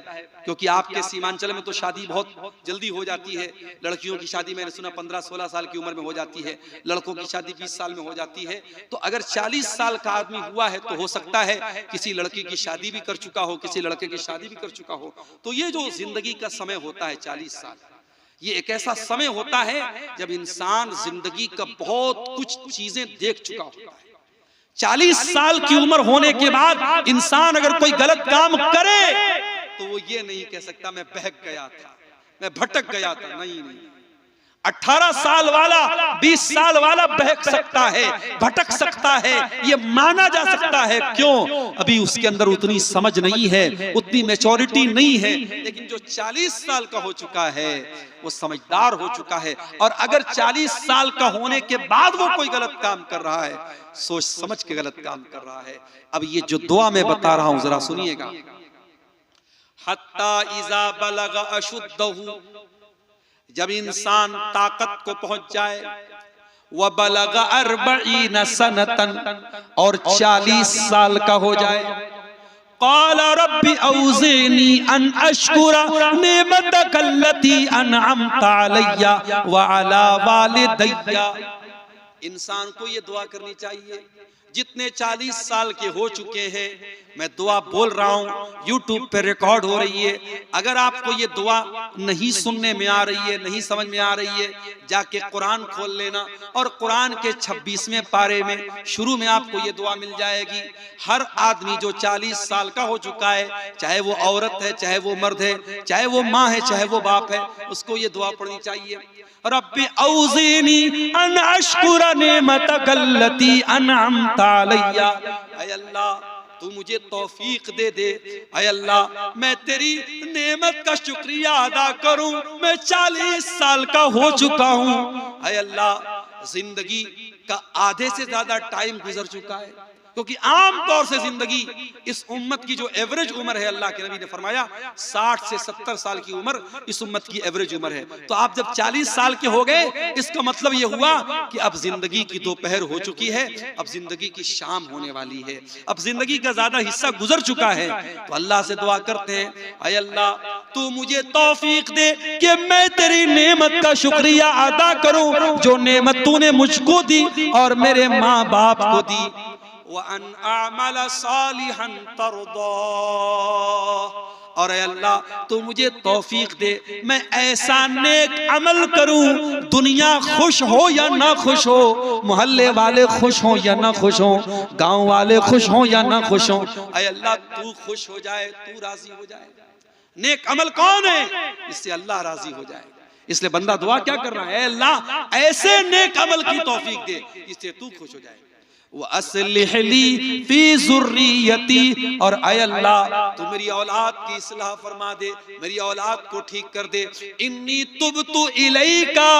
क्योंकि आपके सीमांचल में तो शादी बहुत जल्दी हो जाती है। लड़कियों की शादी मैंने सुना 15-16 साल की उम्र में हो जाती है, लड़कों की शादी 20 साल में हो जाती है। तो अगर 40 साल का आदमी हुआ है तो हो सकता है किसी लड़की की शादी भी कर चुका हो, किसी लड़के की शादी भी कर चुका हो। तो ये जो जिंदगी का समय होता है 40 साल, ये एक ऐसा समय होता है जब इंसान जिंदगी का बहुत कुछ चीजें देख चुका होता है। 40 साल की उम्र होने के बाद इंसान अगर कोई गलत काम करे तो वो ये नहीं कह सकता मैं बहक गया था, मैं भटक गया था। नहीं, 18 साल वाला 20 साल वाला बहक सकता है, भटक सकता है, ये माना जा सकता है। क्यों? अभी उसके अंदर उतनी समझ नहीं है, उतनी मैच्योरिटी नहीं है। लेकिन जो 40 साल का हो चुका है वो समझदार हो चुका है। और अगर 40 साल का होने के बाद वो कोई गलत काम कर रहा है, सोच समझ के गलत काम कर रहा है। अब ये जो दुआ मैं बता रहा हूं जरा सुनिएगा। हत्ता इज़ा बलग अशुद्धहु, जब इंसान ताकत को पहुंच जाए, व बलग 40 सनतन, और 40 साल का हो जाए, क़ाल रब्बी औज़िनी अन अश्कुरा निअमतक अल्लती अनअमत अलैया व अला वालिदैया। इंसान को ये दुआ करनी चाहिए। जितने 40 साल के हो चुके हैं, मैं दुआ बोल रहा हूँ, यूट्यूब पे रिकॉर्ड हो रही है। अगर आपको ये दुआ नहीं सुनने में आ रही है, नहीं समझ में आ रही है, जाके कुरान खोल लेना और कुरान के 26वें पारे में शुरू में आपको ये दुआ मिल जाएगी। हर आदमी जो 40 साल का हो चुका है, चाहे वो औरत है, चाहे वो मर्द है, चाहे वो माँ है, चाहे वो बाप है, उसको ये दुआ पढ़नी चाहिए। रब्बी औज़िनी अन अश्कुरा निअमतक अल्लती अनअमत अलैया। ऐ अल्लाह, तू मुझे तौफीक दे दे। ऐ अल्लाह, मैं तेरी नेमत का शुक्रिया अदा करूं। मैं 40 साल का हो चुका हूं। ऐ अल्लाह, जिंदगी का आधे से ज्यादा टाइम गुजर चुका है, क्योंकि आम तौर से जिंदगी इस उम्मत की जो एवरेज उम्र है, अल्लाह के नबी ने फरमाया 60 से 70 साल की उम्र इस उम्मत की एवरेज उम्र है। तो आप जब 40 साल के हो गए, इसका मतलब ये हुआ कि अब जिंदगी की दोपहर हो चुकी है, अब जिंदगी की शाम होने वाली है, अब जिंदगी का ज्यादा हिस्सा गुजर चुका है। तो अल्लाह से दुआ करते हैं, ऐ अल्लाह, तू मुझे तौफीक दे कि मैं तेरी नेमत का शुक्रिया अदा करूं, जो नेमत तूने मुझको दी और मेरे माँ बाप को दी। वअन अअमल सालिहन तर्दा, और अल्लाह तू मुझे तौफीक दे मैं ऐसा नेक अमल करूं, दुनिया खुश हो या ना खुश हो, मोहल्ले वाले खुश हो या ना खुश हो, गांव वाले खुश हो या ना खुश हो, ऐ अल्लाह तू खुश हो जाए, तू राजी हो जाए। नेक अमल कौन है? इससे अल्लाह राजी हो जाए। इसलिए बंदा दुआ क्या कर रहा है? अल्लाह ऐसे नेक अमल की तौफीक दे जिससे तू खुश हो जाए। वअस्लिह ली फी ज़ुर्रियती, और ऐ अल्लाह तू मेरी औलाद की इस्लाह फरमा दे, मेरी औलाद को ठीक कर दे। इन्नी तुबतु इलैका,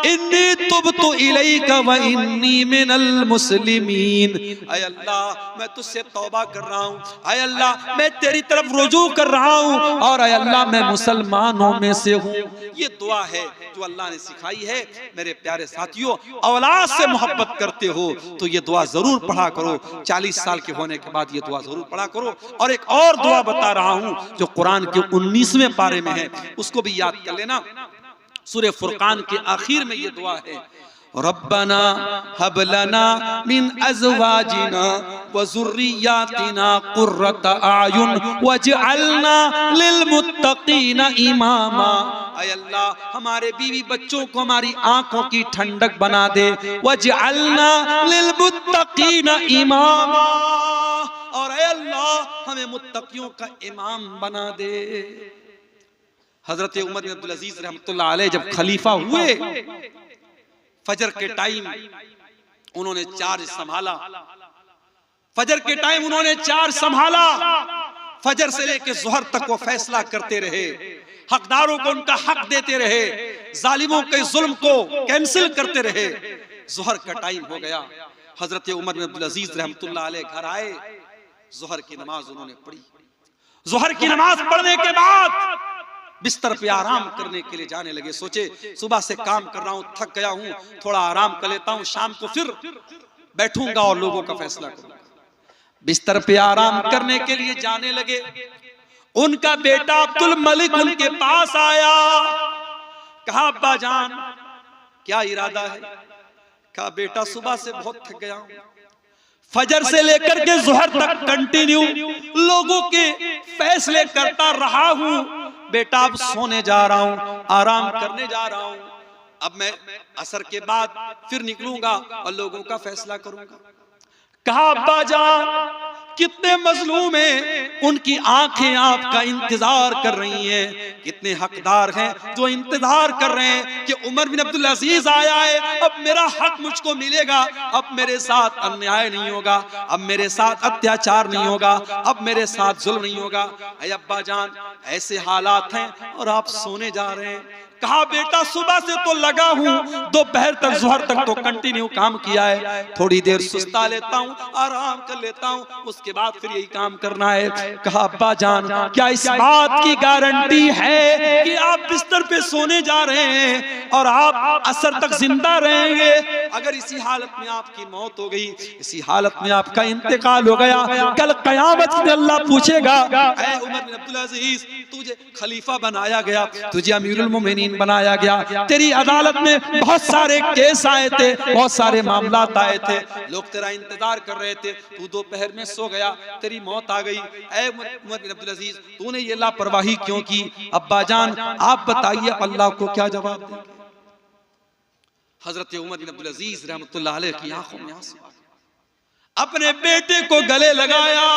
इन्नी तुबतु इलैका व इन्नी मिनल मुस्लिमीन। ऐ अल्लाह मैं तुझसे तौबा कर रहा हूँ, ऐ अल्लाह मैं तेरी तरफ रुजू कर रहा हूँ, और ऐ अल्लाह मैं मुसलमानों में से हूँ। ये दुआ है जो अल्लाह ने सिखाई है। मेरे प्यारे साथियों, औलाद से मोहब्बत करते हो तो ये दुआ जरूर पढ़ा करो। 40 साल के होने के बाद ये दुआ जरूर पढ़ा करो। और एक और दुआ बता रहा हूं जो कुरान के 19वें पारे में है, उसको भी याद कर लेना। सूरह फुरकान के आखिर में ये दुआ है, रब्बना हब लना मिन अज़वाजिना व ज़ुर्रिय्यातिना कुर्रता अयुन वजअलना लिलमुत्तक़ीना इमामा। ऐ अल्लाह, हमारे बीवी बच्चों को हमारी आंखों की ठंडक बना दे। वजअलना लिलमुत्तक़ीना इमामा, और ऐ अल्लाह हमें मुत्तकियों का इमाम बना दे। हजरत उमर बिन अब्दुल अजीज रहमतुल्लाह अलैह जब खलीफा हुए, फजर के टाइम उन्होंने चार्ज संभाला। फजर के टाइम उन्होंने चार्ज संभाला। फजर से लेकर जोहर तक वो फैसला करते रहे, हकदारों को उनका हक देते रहे, जालिमों के जुल्म को कैंसिल करते रहे। जोहर का टाइम हो गया, हजरत उमर बिन अब्दुल अजीज रहमतुल्लाह अलैह घर आए। जोहर की नमाज उन्होंने पढ़ी। जोहर की नमाज पढ़ने के बाद बिस्तर पे आराम करने के लिए जाने लगे। सोचे सुबह से काम कर रहा हूं, थक गया हूं, थोड़ा आराम कर लेता हूं, शाम को फिर बैठूंगा और लोगों का फैसला करूंगा। बिस्तर पे आराम करने के लिए जाने लगे। उनका बेटा अब्दुल मलिक उनके पास आया। कहा अब्बा जान क्या इरादा है? कहा बेटा सुबह से बहुत थक गया हूं, फजर से लेकर के जोहर तक कंटिन्यू लोगों के फैसले करता रहा हूं। बेटा अब सोने जा रहा हूं, आराम करने जा रहा हूं। अब मैं असर के बाद फिर निकलूंगा और लोगों का फैसला करूंगा। कहा अब्बा जान कितने मजलूम हैं, उनकी आंखें आपका इंतजार कर रही हैं। कितने हकदार हैं जो इंतजार कर रहे हैं कि उमर बिन अब्दुल अजीज आया है, अब मेरा हक मुझको मिलेगा, अब मेरे साथ अन्याय नहीं होगा, अब मेरे साथ अत्याचार नहीं होगा, अब मेरे साथ जुल्म नहीं होगा। ऐ अब्बा जान ऐसे हालात हैं और आप सोने जा रहे हैं। कहा बेटा सुबह से तो लगा हूं, दोपहर तक जोहर तक तो कंटिन्यू काम किया है, थोड़ी देर सुस्ता लेता हूं, आराम कर लेता हूं, उसके बाद फिर यही काम करना है। कहा अब्बा जान क्या इस बात की गारंटी है कि आप बिस्तर पे सोने जा रहे हैं और आप असर तक जिंदा रहेंगे? अगर इसी हालत में आपकी मौत हो गई, इसी हालत में आपका इंतकाल हो गया, कल कयामत में अल्लाह पूछेगा, ऐ उमर बिन अब्दुल अजीज तुझे खलीफा बनाया गया, तुझे अमीरुल मोमिनीन बनाया गया, तेरी अदालत में बहुत सारे केस आए थे, बहुत सारे मामलात आए थे, लोग तेरा इंतजार कर रहे थे, तू दोपहर में सो गया, तेरी मौत आ गई। ऐ उमर बिन अब्दुल अजीज तूने ये लापरवाही क्यों की? अब्बा जान आप बताइए अल्लाह को क्या जवाब देंगे? हजरत उमर बिन अब्दुल अजीज रहमतुल्लाह अलैह की आंखों में आंसू, अपने बेटे को गले लगाया।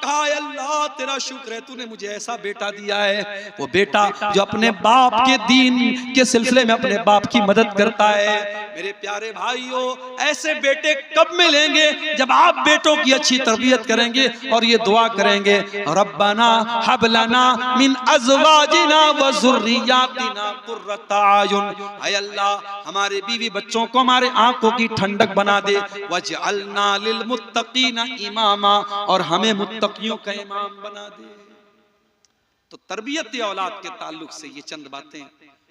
कहा अल्लाह तेरा शुक्र है तूने मुझे ऐसा बेटा दिया है, वो बेटा जो अपने बाप के दीन के सिलसिले में अपने बाप की मदद करता है। मेरे प्यारे भाइयों ऐसे बेटे कब मिलेंगे? जब आप बेटों की अच्छी तरबियत करेंगे और ये दुआ करेंगे, रब्बना हब लना मिन अज़वाजिना व ज़ुर्रिय्यातिना कुर्रता अयुन। ऐ अल्लाह हमारे बीवी बच्चों को हमारे आंखों की ठंडक बना दे। वजअलना लिलमुत्तक़ीना इमामा, और हमें मुत्तकियों का इमाम बना दे। तो तरबियत औलाद के ताल्लुक से ये चंद बातें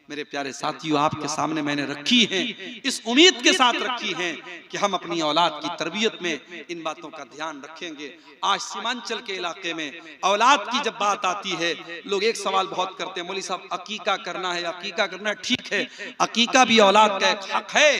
मेरे प्यारे साथियों आपके सामने मैंने रखी हैं, इस उम्मीद के साथ रखी हैं कि हम अपनी औलाद की तरबियत में इन बातों का ध्यान रखेंगे। आज सीमांचल के इलाके में औलाद की जब बात आती है, लोग एक सवाल बहुत करते हैं, मौलवी साहब अकीका करना है, अकीका करना है। ठीक है, अकीका भी औलाद का एक हक है,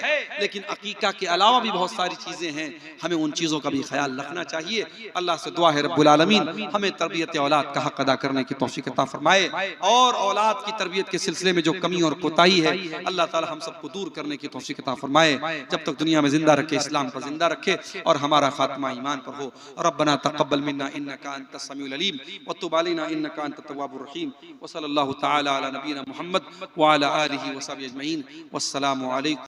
लेकिन अकीका के अलावा भी बहुत सारी चीजें हैं, हमें उन चीजों का भी ख्याल रखना चाहिए। अल्लाह से दुआ है रब्बुल आलमीन हमें तरबियत औलाद का हक अदा करने की तौफीक अता फरमाए, और औलाद की तरबियत के सिलसिले में जो कमी और कोताही है अल्लाह ताला हम सबको दूर करने की तौफीक अता फरमाए। जब तक दुनिया में जिंदा रखे, इस्लाम पर जिंदा रखे और हमारा खात्मा ईमान पर हो। रब्बना तक़ब्बल मिन्ना इन्नका अंतस समीउल अलीम व तुब अलैना इन्नका अंतत तव्वाबुर रहीम। व सल्लल्लाहु तआला अला नबीना मुहम्मद व अला आलिहि व सहबिहि अजमईन। वस्सलामु अलैकुम।